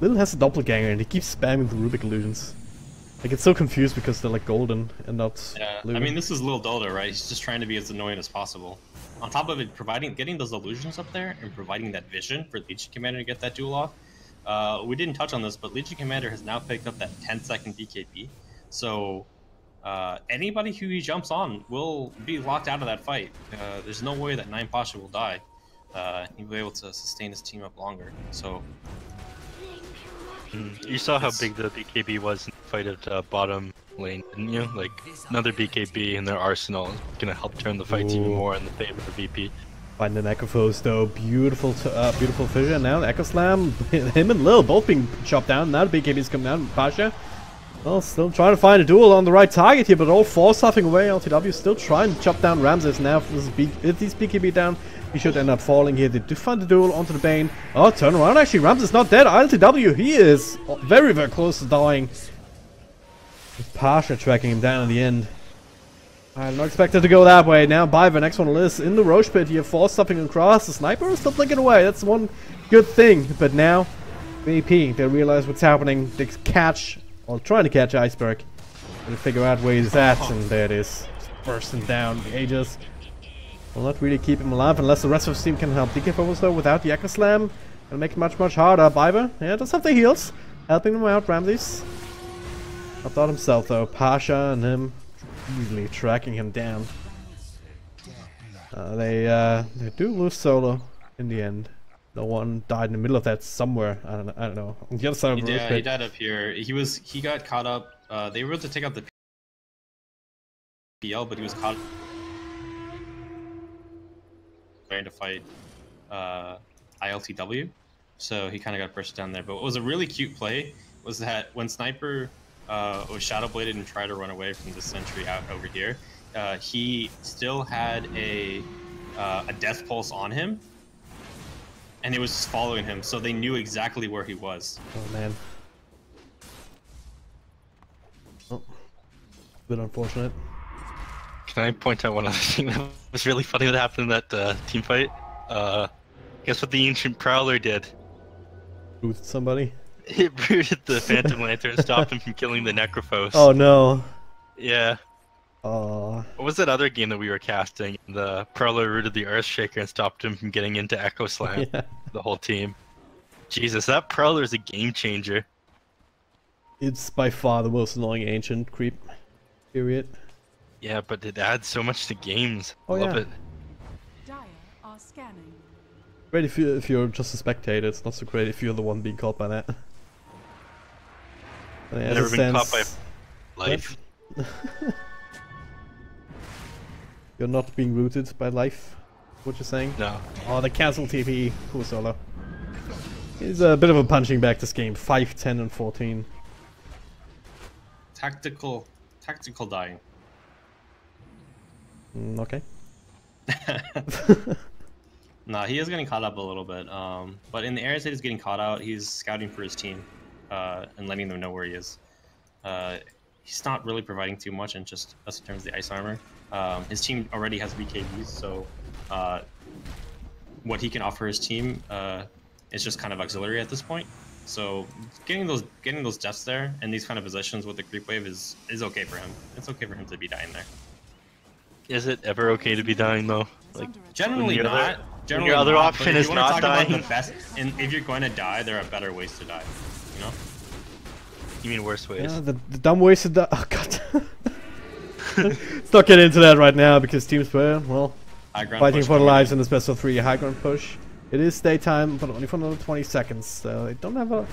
Lil has a doppelganger and he keeps spamming the Rubik illusions. I get so confused because they're like golden and not blue. I mean, this is Lil Dota, right? He's just trying to be as annoying as possible. On top of it, getting those illusions up there and providing that vision for Legion Commander to get that duel off. We didn't touch on this, but Legion Commander has now picked up that 10-second BKB. So anybody who he jumps on will be locked out of that fight. There's no way that Nine Pasha will die. He'll be able to sustain his team up longer. So You saw how big the BKB was in the fight at bottom lane, didn't you? Like, another BKB in their arsenal is gonna help turn the fights even more in the favor of VP. Find an Echo Foes though, beautiful vision now. Echo Slam, him and Lil both being chopped down. Now the BKB's coming down. Pasha, well, still trying to find a duel on the right target here, but all four stuffing away. LTW still trying to chop down Ramses now. If these BKB down, he should end up falling here. They do find the duel onto the Bane. Oh, turn around actually. Ramses not dead. LTW, he is very, very close to dying. With Pasha tracking him down in the end. I'm not expected to go that way. Now Biver, next one is in the Roche pit here, force stopping across. The sniper is still blinking away. That's one good thing. But now, VP, they realize what's happening. They catch, or trying to catch Iceberg. They figure out where he's at, and there it is. Just bursting down. The Aegis will not really keep him alive unless the rest of his team can help. DK Focus though, without the Echo Slam, it'll make it much, much harder. Biver, yeah, does have the heals. Helping him out, Ramses. Not thought himself though. Pasha and him easily tracking him down. They do lose solo in the end. No one died in the middle of that somewhere. I don't know. On the other side of the road. He died up here. He got caught up. They were able to take out the PGL, but he was caught trying to fight ILTW. So he kind of got pushed down there. But what was a really cute play was that when Sniper was shadow bladed and tried to run away from the sentry out over here, he still had a death pulse on him, and it was just following him, so they knew exactly where he was. Oh man. Oh, bit unfortunate. Can I point out one other thing that was really funny that happened in that team fight? Guess what the Ancient Prowler did? Booted somebody? It rooted the Phantom Lantern and stopped him from killing the Necrophos. Oh no. Yeah. Oh. What was that other game that we were casting? The Prowler rooted the Earthshaker and stopped him from getting into Echo Slam. Yeah. The whole team. Jesus, that Prowler is a game changer. It's by far the most annoying ancient creep. Period. Yeah, but it adds so much to games. Oh, Love yeah. it. Dire are scanning. Great if you're just a spectator. It's not so great if you're the one being caught by that. Never been caught by life. You're not being rooted by life. What you're saying? No. Oh, the cancel TP. Cool solo. He's a bit of a punching bag this game. 5, 10, and 14. Tactical dying. Okay. Nah, he is getting caught up a little bit. But in the areas that he's getting caught out, he's scouting for his team and letting them know where he is. He's not really providing too much in just in terms of the ice armor. His team already has BKBs, so what he can offer his team is just kind of auxiliary at this point. So getting those deaths there in these kind of positions with the creep wave is okay for him. It's okay for him to be dying there. Is it ever okay to be dying though? Like generally your not. Generally your other not, option but if is you wanna not talk about dying. the best, and if you're going to die, there are better ways to die. You know? You mean worse ways? Yeah, the dumb ways to die. Oh god. Let's not get into that right now because Team Spur, well, fighting for their lives in this best of 3 high ground push. It is daytime, but only for another 20 seconds. So they don't have a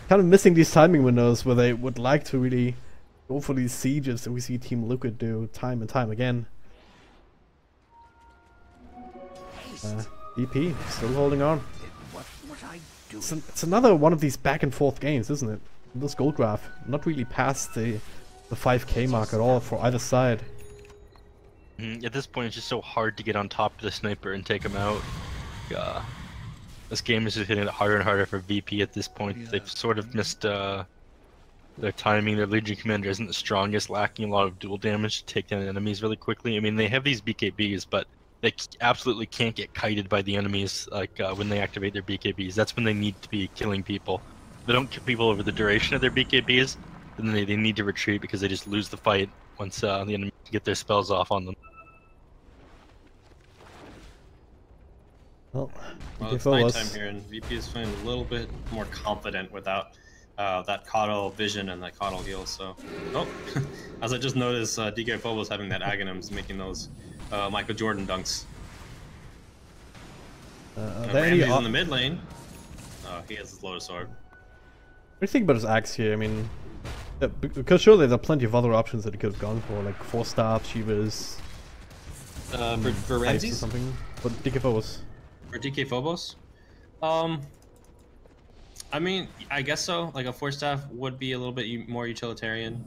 kind of missing these timing windows where they would like to really go for these sieges that we see Team Liquid do time and time again. EP still holding on. It's another one of these back and forth games, isn't it? This gold graph not really past the 5k mark at all for either side. At this point, it's just so hard to get on top of the sniper and take him out. This game is just hitting it harder and harder for VP at this point. Yeah. They've sort of missed their timing. Their Legion Commander isn't the strongest, lacking a lot of dual damage to take down enemies really quickly. I mean, they have these BKBs, but they absolutely can't get kited by the enemies like when they activate their BKBs. That's when they need to be killing people. If they don't kill people over the duration of their BKBs, then they need to retreat because they just lose the fight once the enemy get their spells off on them. Well, it's nighttime here, and VP is feeling a little bit more confident without that Coddle vision and that Coddle heal. So, as I just noticed, DK Phobos having that Aghanims making those Michael Jordan dunks. Ramsey's in the mid lane. He has his Lotus Orb. do you think about his axe here? I mean, because surely there are plenty of other options that he could have gone for, like 4-star, Shivas. For Ramses? Or something. For DK Phobos. For DK Phobos? I mean, I guess so. Like a 4-staff would be a little bit more utilitarian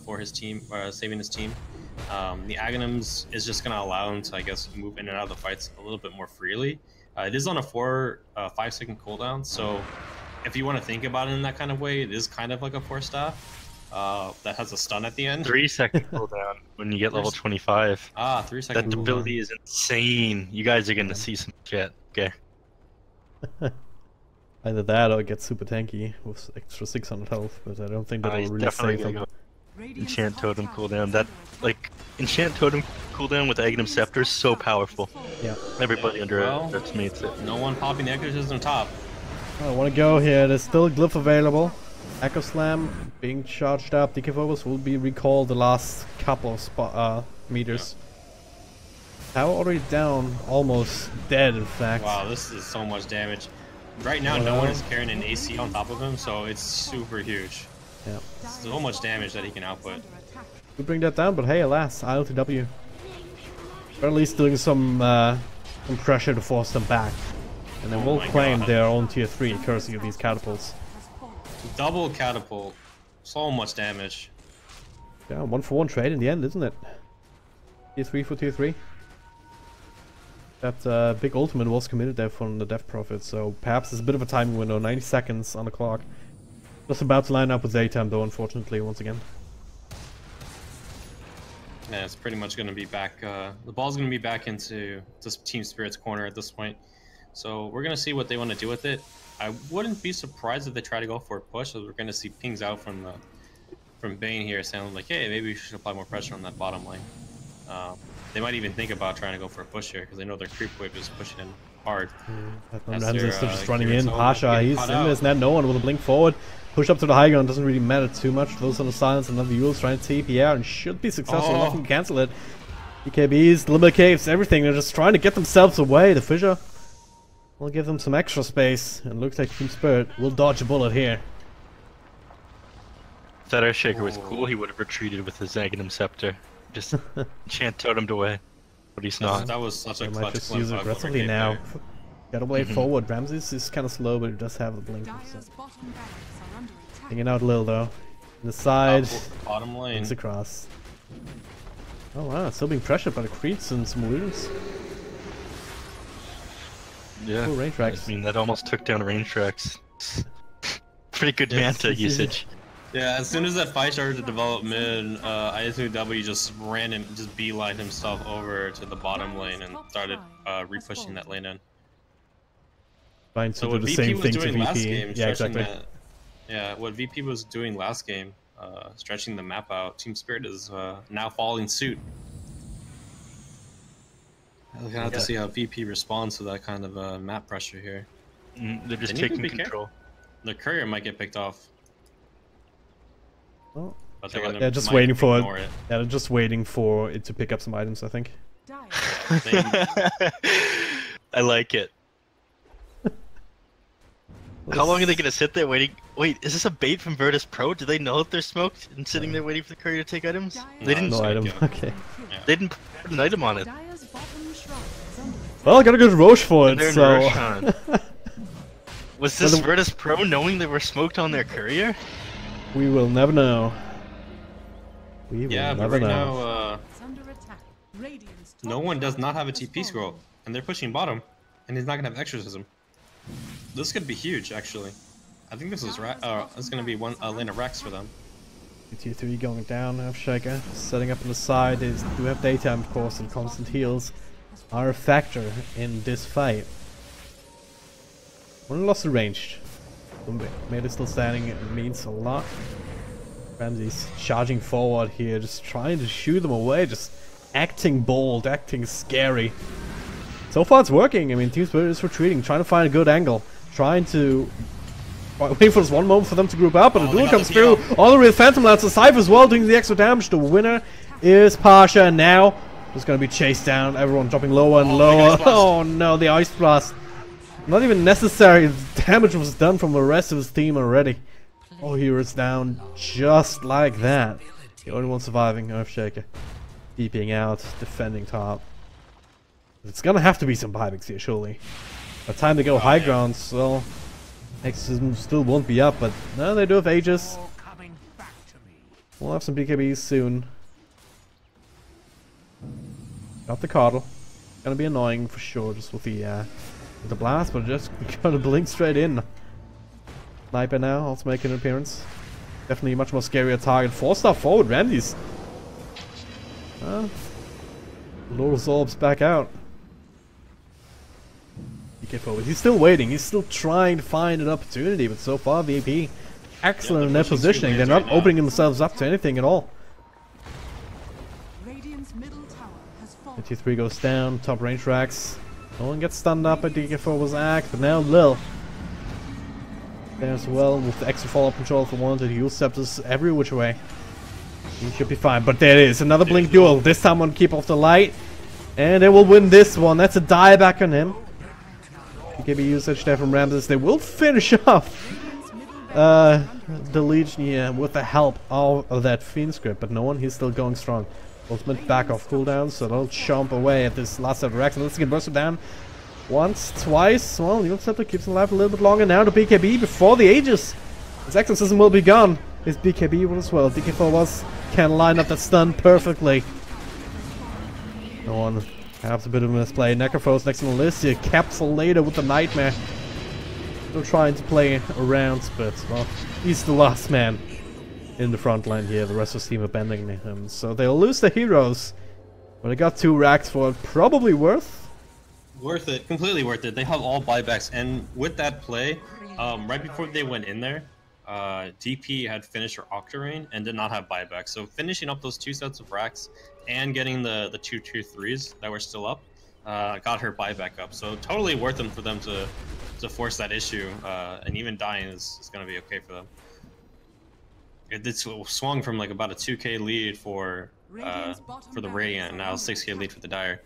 for his team, saving his team. The Aghanims is just going to allow him to, I guess, move in and out of the fights a little bit more freely. It is on a 5-second cooldown, so if you want to think about it in that kind of way, it is kind of like a 4-staff that has a stun at the end. 3-second cooldown when you get level 25. 3-second. That ability is insane. You guys are going to see some shit. Okay. Either that or get super tanky with extra 600 health, but I don't think that'll really save him. Enchant Totem cooldown. That, like, Enchant Totem cooldown with Aghanim Scepter is so powerful. Yeah. Everybody underestimates it. No one popping the Exorcism top. I want to go here. There's still a glyph available. Echo Slam being charged up. DK Phobos will be recalled the last couple of meters. Tower already down, almost dead in fact. Wow, this is so much damage. Right now, no one is carrying an AC on top of him, so it's super huge. Yeah. So much damage that he can output. We bring that down, but hey, alas, ILTW. Or at least doing some pressure to force them back. And then we'll claim their own tier 3, courtesy of these catapults. Double catapult. So much damage. Yeah, 1-for-1 trade in the end, isn't it? Tier 3 for tier 3. That big ultimate was committed there from the Death Prophet, so perhaps there's a bit of a timing window, 90 seconds on the clock. Just about to line up with daytime though, unfortunately, once again. Yeah, it's pretty much going to be back, the ball's going to be back into just Team Spirit's corner at this point. So we're going to see what they want to do with it. I wouldn't be surprised if they try to go for a push, as we're going to see pings out from Bane here, sounding like, hey, maybe we should apply more pressure on that bottom lane. They might even think about trying to go for a push here, because they know their creep wave is pushing in hard. Ramses still just running in. Pasha, he's in this net. No one with a blink forward. Push up to the high ground doesn't really matter too much. Those on the silence and the Yules trying to TP out and should be successful enough to cancel it. BKBs, limit caves, everything. They're just trying to get themselves away. The Fissure will give them some extra space. And looks like Team Spirit will dodge a bullet here. If that Earthshaker was cool, he would have retreated with his Aghanim Scepter. Just enchant totem away. But he's not. That was such a clutch. Might just use it aggressively now. Gotta blade forward. Ramses is kind of slow, but he does have the blink. So. Hanging out a little though. The side. Bottom lane. It's across. Oh wow, still being pressured by the creeps and some wounds. Yeah. Cool range tracks. I mean, that almost took down range tracks. Pretty good Manta usage. Yeah, as soon as that fight started to develop mid, ISW just ran and just beelined himself over to the bottom lane and started re-pushing that lane in. Trying to So do what the VP same was thing to doing VP. last game, Yeah, exactly. what VP was doing last game, stretching the map out, Team Spirit is now following suit. We're gonna have to see how VP responds to that kind of map pressure here. They're just taking control. The courier might get picked off. Oh. But they're just waiting for it. Yeah, they're just waiting for it to pick up some items, I think. I like it. How long are they gonna sit there waiting? Wait, is this a bait from Virtus.pro? Do they know if they're smoked and sitting there waiting for the courier to take items? They didn't. No item. Okay. Yeah. They didn't put an item on it. Well, I got a good Roche for it, so. Was this Virtus.pro knowing they were smoked on their courier? We will never know. We will never know. No one does not have a TP scroll, and they're pushing bottom, and he's not gonna have exorcism. This could be huge, actually. I think this is going to be a lane of Rex for them. Tier 3 going down, Earthshaker setting up on the side. They do have daytime, of course, and constant heals are a factor in this fight. One lost the ranged. Made it still standing, it means a lot. Ramses charging forward here, just trying to shoo them away, just acting bold, acting scary. So far it's working. I mean, Team Spirit is retreating, trying to find a good angle, trying to wait for this one moment for them to group up, but the duel comes through. All the way with Phantom Lance, the Cypher as well doing the extra damage. The winner is Pasha, and now it's going to be chased down. Everyone dropping lower and lower. Oh no, the Ice Blast. Not even necessary. The damage was done from the rest of his team already. Oh, hero's down just like that. The only one surviving, Earthshaker. Keeping out, defending top. It's gonna have to be some buybacks here, surely. By the time to go high ground, so Exorcism still won't be up, but no, they do have Aegis. We'll have some BKBs soon. Got the Coddle. Gonna be annoying for sure, just with the blast, but just gonna blink straight in. Sniper now, also making an appearance. Definitely a much more scarier target. 4-star forward, Ramses. Lord Zorb's back out. BK forward. He's still waiting. He's still trying to find an opportunity, but so far VP excellent in their positioning. They're not opening themselves up to anything at all. 53 goes down, top range racks. No one gets stunned up by DK4's act, but now Lil. There as well, with the extra follow-up control for one, to heal scepters every which way. He should be fine, but there it is, another blink duel. This time on Keep Off the Light. And they will win this one. That's a dieback on him. BKB usage there from Ramses. They will finish off the Legion here with the help of that Fiend script, but no one, he's still going strong. Ultimate back off cooldown, so they'll chomp away at this last set of racks. And let's get burst him down once, twice. Well, Neil Scepter keeps him alive a little bit longer now. The BKB before the Aegis. His exorcism will be gone. His BKB will as well. DK4 can line up that stun perfectly. No one. Perhaps a bit of a misplay. Necrophos next on the list here. Capsule later with the Nightmare. Still trying to play around, but well, he's the last man in the front line here. The rest of the team abandoning him. So they'll lose the heroes. But they got 2 racks for it. Probably worth. Worth it. Completely worth it. They have all buybacks. And with that play, right before they went in there, DP had finished her Octarine and did not have buyback. So finishing up those 2 sets of racks and getting the 2 2-3s that were still up got her buyback up. So totally worth them for them to force that issue. And even dying is going to be okay for them. It swung from like about a 2k lead for the Radiant, and now a 6k lead for the Dire.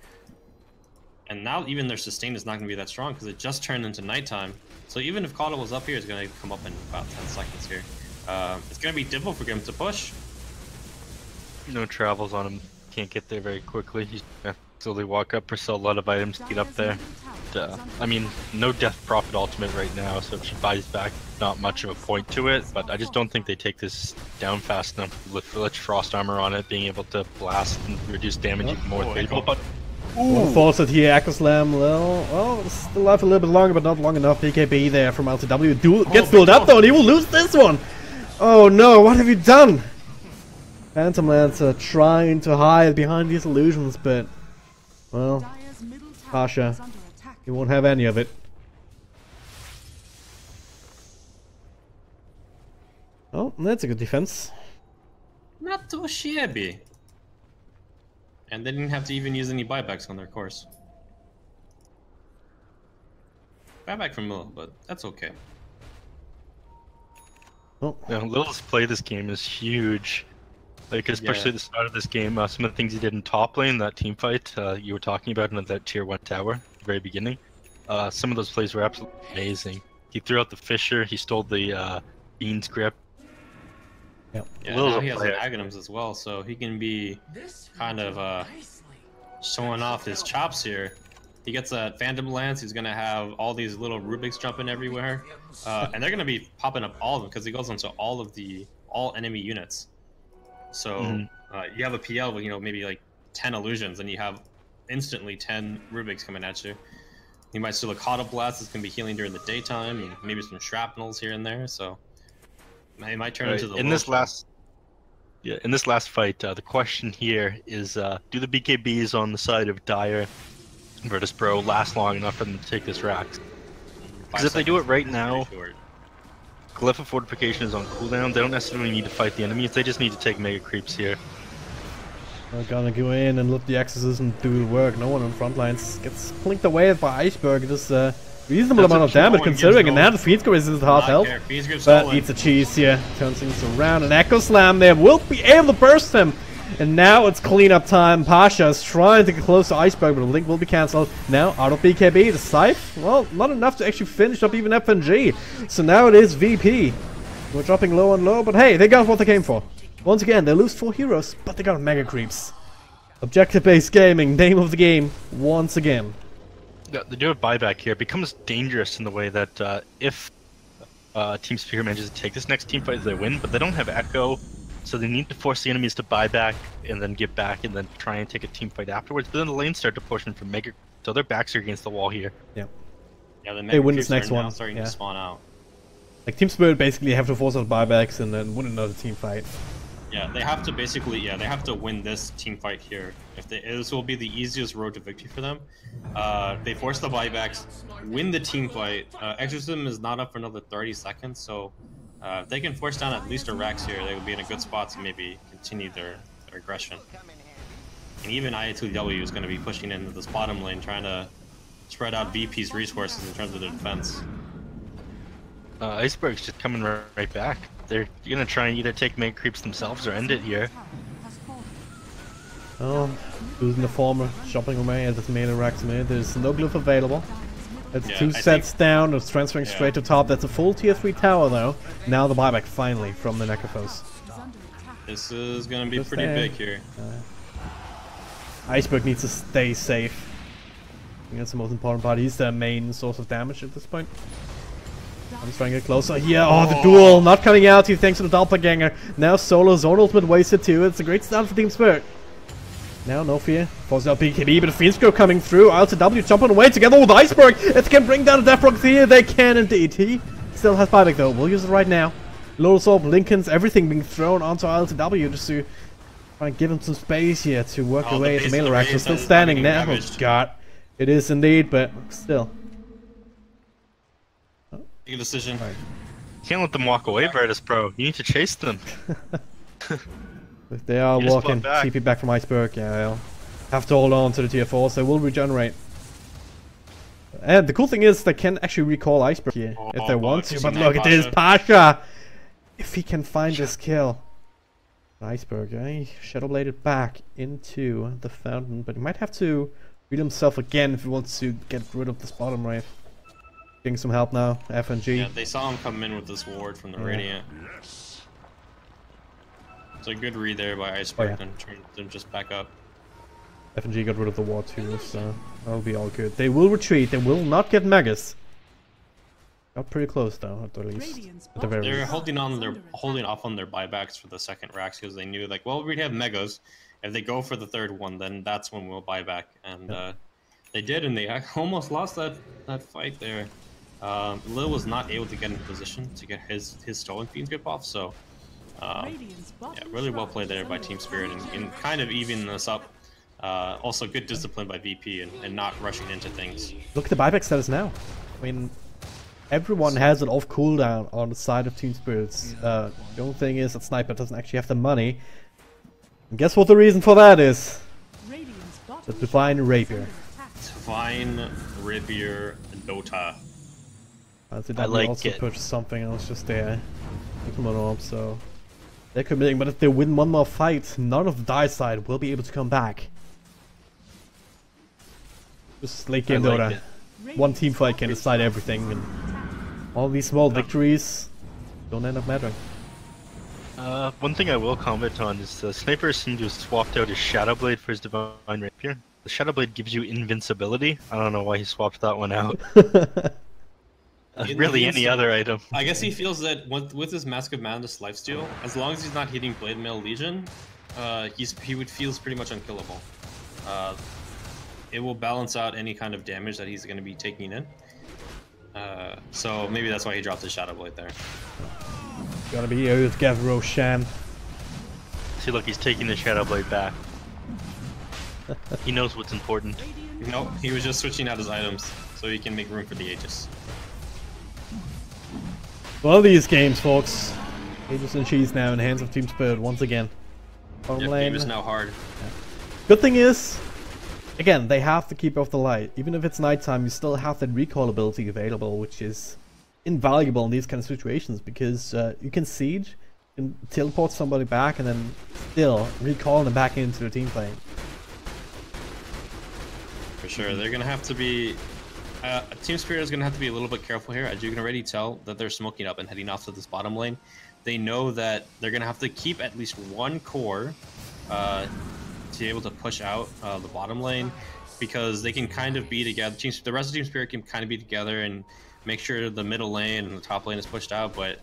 And now even their sustain is not going to be that strong because it just turned into nighttime. So even if Coddle was up here, it's going to come up in about 10 seconds here. It's going to be difficult for him to push. No travels on him. Can't get there very quickly. He's gonna slowly walk up, or sell a lot of items to get up there. I mean, no Death Prophet ultimate right now, so if she buys back, not much of a point to it. But I just don't think they take this down fast enough with Lich Frost Armor on it, being able to blast and reduce damage even more. But Force it here, Echo Slam. Well, still alive a little bit longer, but not long enough. PKB there from LTW. Gets built up though, and he will lose this one. Oh no, what have you done? Phantom Lancer trying to hide behind these illusions, but well, Pasha, he won't have any of it. Oh, that's a good defense. Not too shabby. And they didn't have to even use any buybacks on their course. Buyback from Mill, but that's okay. Oh. Yeah, Lil's play this game is huge. Like, especially the start of this game, some of the things he did in top lane, that team fight you were talking about in that tier 1 tower at the very beginning. Some of those plays were absolutely amazing. He threw out the Fisher, he stole the Bean's grip. Yep. Yeah, now he has an Aghanims as well, so he can be kind of showing off his chops here. He gets a Phantom Lance, he's going to have all these little Rubiks jumping everywhere. And they're going to be popping up all of them, because he goes into all enemy units. So you have a PL with, maybe like 10 illusions, and you have instantly 10 Rubiks coming at you. You might still a Coddle Blast that's going to be healing during the daytime, and maybe some Shrapnels here and there, so it might turn into the in this last fight, the question here is, do the BKBs on the side of Dire Virtus.pro last long enough for them to take this rack? Because if they do it right now, Glyph of Fortification is on cooldown. They don't necessarily need to fight the enemies, they just need to take mega creeps here. They're gonna go in and let the Exorcism do the work. No one on front lines gets blinked away by Iceberg. Just reasonable amount of damage considering, and now the Fiend Script is half health. But eats a cheese here, turns things around. An Echo Slam there will be able to burst him. And now it's cleanup time. Pasha is trying to get close to Iceberg, but the link will be cancelled. Now out of BKB, the Scythe, well, not enough to actually finish up even FNG. So now it is VP We're dropping low and low, but hey, they got what they came for. Once again, they lose 4 heroes, but they got mega creeps. Objective-based gaming, name of the game, once again. Yeah, they do a buyback here. It becomes dangerous in the way that if Team Speaker manages to take this next team fight, they win, but they don't have Echo, so they need to force the enemies to buy back and then get back and then try and take a team fight afterwards. But then the lanes start to push in from mega, so their backs are against the wall here. Yeah. Yeah, the They win creeps this next are now one. starting Yeah. to spawn out. Like Team Spirit basically have to force out buybacks and then win another team fight. Yeah, they have to basically, they have to win this team fight here. This will be the easiest road to victory for them. They force the buybacks, win the team fight. Exorcism is not up for another 30 seconds, so if they can force down at least a Rex here, they would be in a good spot to maybe continue their aggression. And even IA2W is going to be pushing into this bottom lane, trying to spread out VP's resources in terms of their defense. Iceberg's just coming right back. They're gonna try and either take mega creeps themselves or end it here. Oh, losing the former, shopping away as it's melee racks mid. There's no glyph available. It's Yeah, 2 sets down, it's transferring straight to top. That's a full tier 3 tower though. Now the buyback finally from the Necrophos. This is going to be Just pretty saying. big here. Iceberg needs to stay safe. I think that's the most important part. He's the main source of damage at this point. I'm trying to get closer here. Oh, the duel not coming out here thanks to the doppelganger. Now solo zone ultimate wasted too. It's a great start for Team Spirit. Now no fear. Forces out BKB, but Fiendsko coming through. IL2W jumping away together with Iceberg. It can bring down the Deathrock here. They can indeed. He still has buyback though. We'll use it right now. Lotus Orb, Lincolns, everything being thrown onto IL2W just to try and give him some space here to work away at the melee rack. We're still standing now. Oh god. It is indeed, but still. Big decision. Right. Can't let them walk away, Virtus.pro. You need to chase them. If they are You just walking, fought back. TP back from Iceberg, yeah, they'll have to hold on to the tier 4s. They will regenerate. And the cool thing is they can actually recall Iceberg here if they want to. But look at this, Pasha! If he can find this kill. Iceberg, Shadowbladed back into the fountain, but he might have to read himself again if he wants to get rid of this bottom right. Getting some help now, FNG. Yeah, they saw him come in with this ward from the Radiant. It's a good read there by Iceberg and turned them just back up. FNG got rid of the ward too, so that'll be all good. They will retreat, they will not get Megas. Got pretty close though, at the least. At the very They're least. holding off on their buybacks for the second racks because they knew, like, well, we have Megas. If they go for the third one, then that's when we'll buy back. And they did, and they almost lost that fight there. Lil was not able to get in position to get his stolen Fiend's grip off, so yeah, really well played there by Team Spirit and kind of evening this up. Also good discipline by VP and not rushing into things. Look at the buyback status now. I mean, everyone has it off cooldown on the side of Team Spirits. The only thing is that Sniper doesn't actually have the money. And guess what the reason for that is? The Divine Rapier. Divine Rapier Dota. I like also it. purchased something else just there. So they're committing, but if they win one more fight, none of the die side will be able to come back. Just late game like Dota. it. One team fight can decide everything, and all these small victories don't end up mattering. One thing I will comment on is the Sniper seemed to have swapped out his Shadowblade for his Divine Rapier. The Shadowblade gives you invincibility. I don't know why he swapped that one out. Really, any other item. I guess he feels that with his Mask of Madness lifesteal, as long as he's not hitting Blade Mail Legion, he would feels pretty much unkillable. It will balance out any kind of damage that he's going to be taking in. So maybe that's why he dropped his Shadowblade there. Gotta be here with Gav Roshan. See, look, he's taking the Shadowblade back. He knows what's important. No, he was just switching out his items so he can make room for the Aegis. Well, these games, folks. Aegis and Cheese now in the hands of Team Spirit once again. Bottom Yep, lane. game is now hard. Good thing is, again, they have to keep off the light. Even if it's nighttime, you still have that recall ability available, which is invaluable in these kind of situations because you can siege, you can teleport somebody back, and then still recall them back into the team fight. For sure, they're gonna have to be Team Spirit is going to have to be a little bit careful here, as you can already tell that they're smoking up and heading off to this bottom lane. They know that they're going to have to keep at least one core to be able to push out the bottom lane, because they can kind of be together. The rest of Team Spirit can kind of be together and make sure the middle lane and the top lane is pushed out, but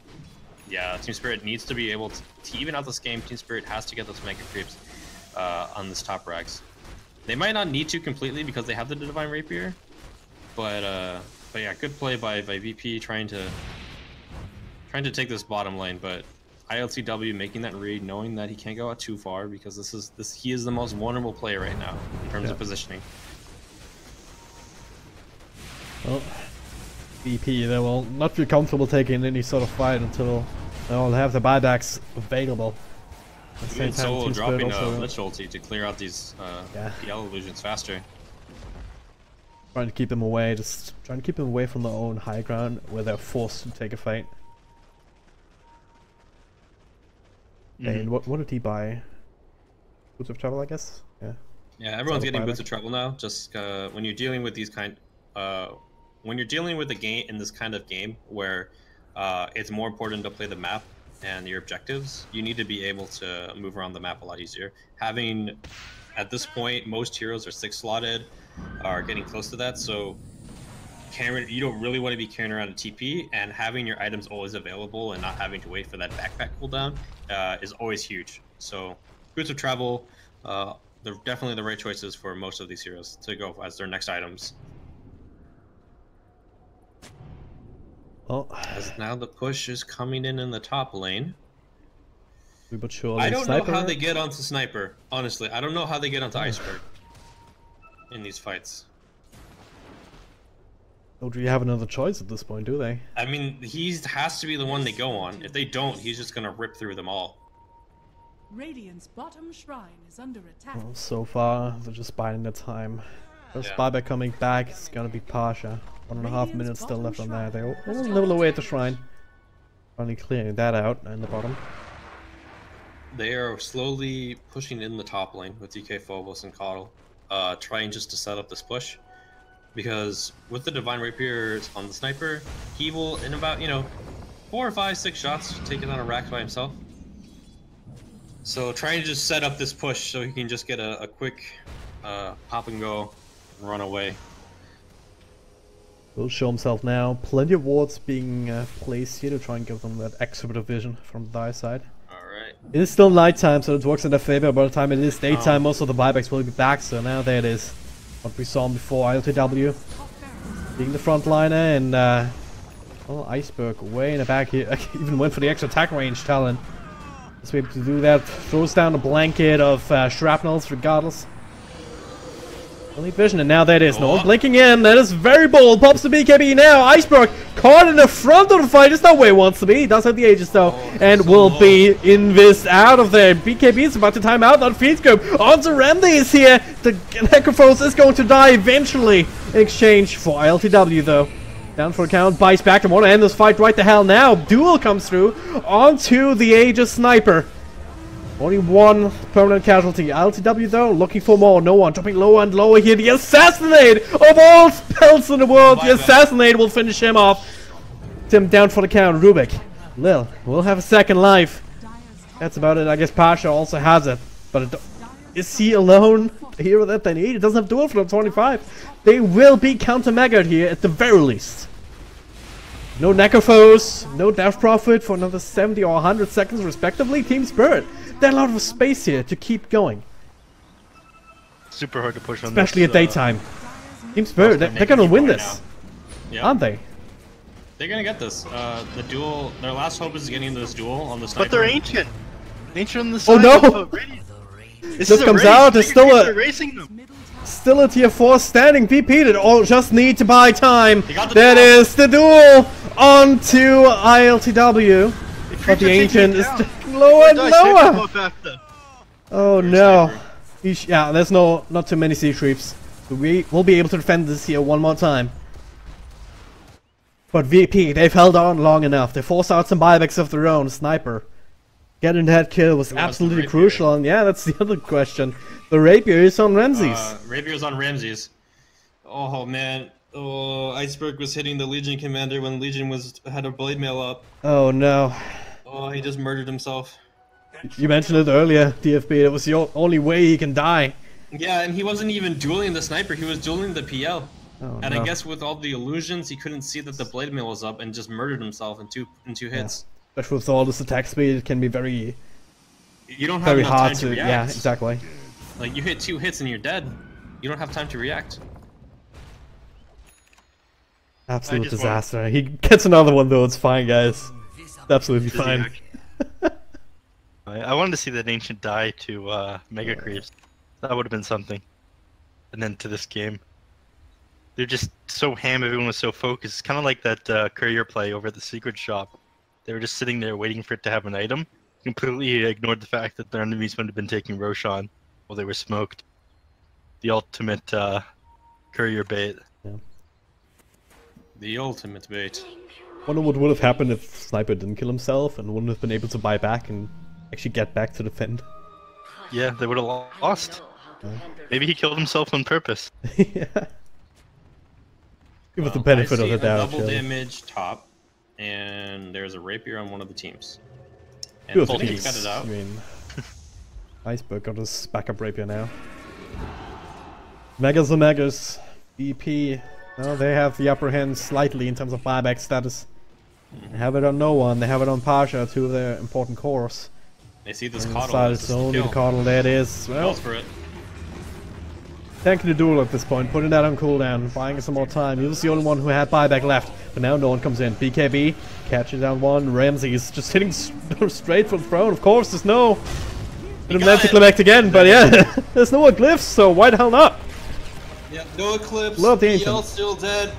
yeah, Team Spirit needs to be able to even out this game. Team Spirit has to get those mega creeps on this top rags. They might not need to completely because they have the Divine Rapier, but yeah, good play by VP trying to take this bottom lane, but ILTW making that read, knowing that he can't go out too far because he is the most vulnerable player right now in terms of positioning. Well, VP, they will not feel comfortable taking any sort of fight until they'll have the buybacks available. At the same time, Solo Team Spirit dropping also Lich ulti to clear out these PL illusions faster. trying to keep them away, just trying to keep them away from their own high ground where they're forced to take a fight. And what did he buy? Boots of Travel, I guess? Yeah. Yeah, everyone's getting Boots of Travel now. Just when you're dealing with these when you're dealing with a game in this kind of game where it's more important to play the map and your objectives, you need to be able to move around the map a lot easier. Having, at this point, most heroes are 6 slotted, are getting close to that, so you don't really want to be carrying around a TP, and having your items always available and not having to wait for that backpack cooldown is always huge. So Boots of Travel, they're definitely the right choices for most of these heroes to go as their next items. Well, as now the push is coming in the top lane. but surely I don't Sniper... know how they get onto Sniper. Honestly, I don't know how they get onto Iceberg in these fights. Don't really have another choice at this point, do they? I mean, he has to be the one they go on. If they don't, he's just gonna rip through them all. Radiant's bottom shrine is under attack. Well, so far, they're just biding their time. First buyback coming back, it's gonna be Pasha. 1.5 minutes still left on there. They're a little away at the shrine. Finally clearing that out in the bottom. They are slowly pushing in the top lane with DK Phobos and Coddle, trying just to set up this push. Because with the Divine Rapiers on the Sniper, he will, in about, 4 or 5, 6 shots, take it on a rack by himself. So trying to just set up this push so he can just get a quick pop and go and run away. Will show himself now. Plenty of wards being placed here to try and give them that extra bit of vision from the side. Alright. It is still nighttime, so it works in their favor. By the time it is daytime, most of the buybacks will be back. So now there it is. What we saw before, ILTW being the frontliner, and well, Iceberg way in the back here. Even went for the extra attack range talent. Just be able to do that. Throws down a blanket of shrapnels regardless. Only vision, and now that is no blinking in. That is very bold. Pops the BKB now. Iceberg caught in the front of the fight. It's not where he wants to be. He does have the Aegis though, and will be invis out of there. BKB is about to time out. Not Feedscope. Onto Randy is here. The Necrophos is going to die eventually in exchange for ILTW though. Down for a count. Bites back and want to end this fight right the hell now. Duel comes through onto the Aegis Sniper. Only one permanent casualty. ILTW though, looking for more. No one. Dropping lower and lower here. The Assassinate of all spells in the world. The Assassinate will finish him off. Tim down for the count. Rubik. Lil will have a second life. That's about it. I guess Pasha also has it. But is he alone? The hero that they need? It doesn't have duel for the 25. They will be counter-megaed here at the very least. No Necrophos, no Dash Profit for another 70 or 100 seconds respectively. Team Spirit. There's a lot of space here to keep going. Super hard to push on especially this, at daytime. Team Spirit, they're gonna win this. Yep. Aren't they? They're gonna get this. The duel, their last hope is getting into this duel on the Sniper. But they're ancient. Ancient on the side. Oh no! This just comes out, there's still a tier 4 standing. VP that all just need to buy time. That is the duel onto ILTW. But the Ancient is lower and lower. Oh no. Yeah, there's not too many sea creeps. So we will be able to defend this here one more time. But VP, they've held on long enough. They forced out some buybacks of their own. Sniper getting that kill was absolutely crucial, and yeah, that's the other question. The Rapier is on Ramses. Rapier's on Ramses. Oh man, Oh, Iceberg was hitting the Legion commander when Legion had a blade mail up. Oh no. Oh, he just murdered himself. You mentioned it earlier, DFB. It was the only way he can die. Yeah, and he wasn't even dueling the sniper, he was dueling the PL. Oh, And no. I guess with all the illusions, he couldn't see that the blade mail was up and just murdered himself in two hits. Yeah. Especially with all this attack speed, it can be very, You don't have very enough hard time to react. Yeah, exactly. Like, you hit 2 hits and you're dead. You don't have time to react. Absolute just disaster. He gets another one though. It's fine, guys. It's absolutely Does he fine. I wanted to see that Ancient die to Mega Creeps. That would have been something. And then to this game. They're just so ham, everyone was so focused. It's kind of like that courier play over at the secret shop. They were just sitting there waiting for it to have an item. Completely ignored the fact that their enemies would have been taking Roshan while they were smoked. The ultimate courier bait. Yeah. The ultimate bait. Wonder what would have happened if Sniper didn't kill himself and wouldn't have been able to buy back and actually get back to defend. Yeah, they would have lost. Maybe he killed himself on purpose. Yeah. Give it the benefit of the doubt. Double Surely. damage top, and there's a rapier on one of the teams. And Two of the Fulton teams. got it out. I mean, Iceberg got his backup rapier now. Megas are Megas. BP. No, they have the upper hand slightly in terms of buyback status. They have it on no one. They have it on Pasha, two of their important cores. They see this Inside coddle. its only the coddle. There it is. Well, Goes for it. tanking the duel at this point, putting that on cooldown, buying some more time. He was the only one who had buyback left, but now no one comes in. BKB catching down one. Ramsey's just hitting straight for the throne. Of course, there's no. Would have anticlimactic again, but yeah, there's no glyphs, so why the hell not? Yeah, no eclipse. Love the PL Ancient. still dead.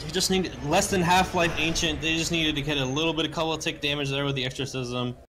You just need less than half-life Ancient. They just needed to get a little bit of couple of tick damage there with the exorcism.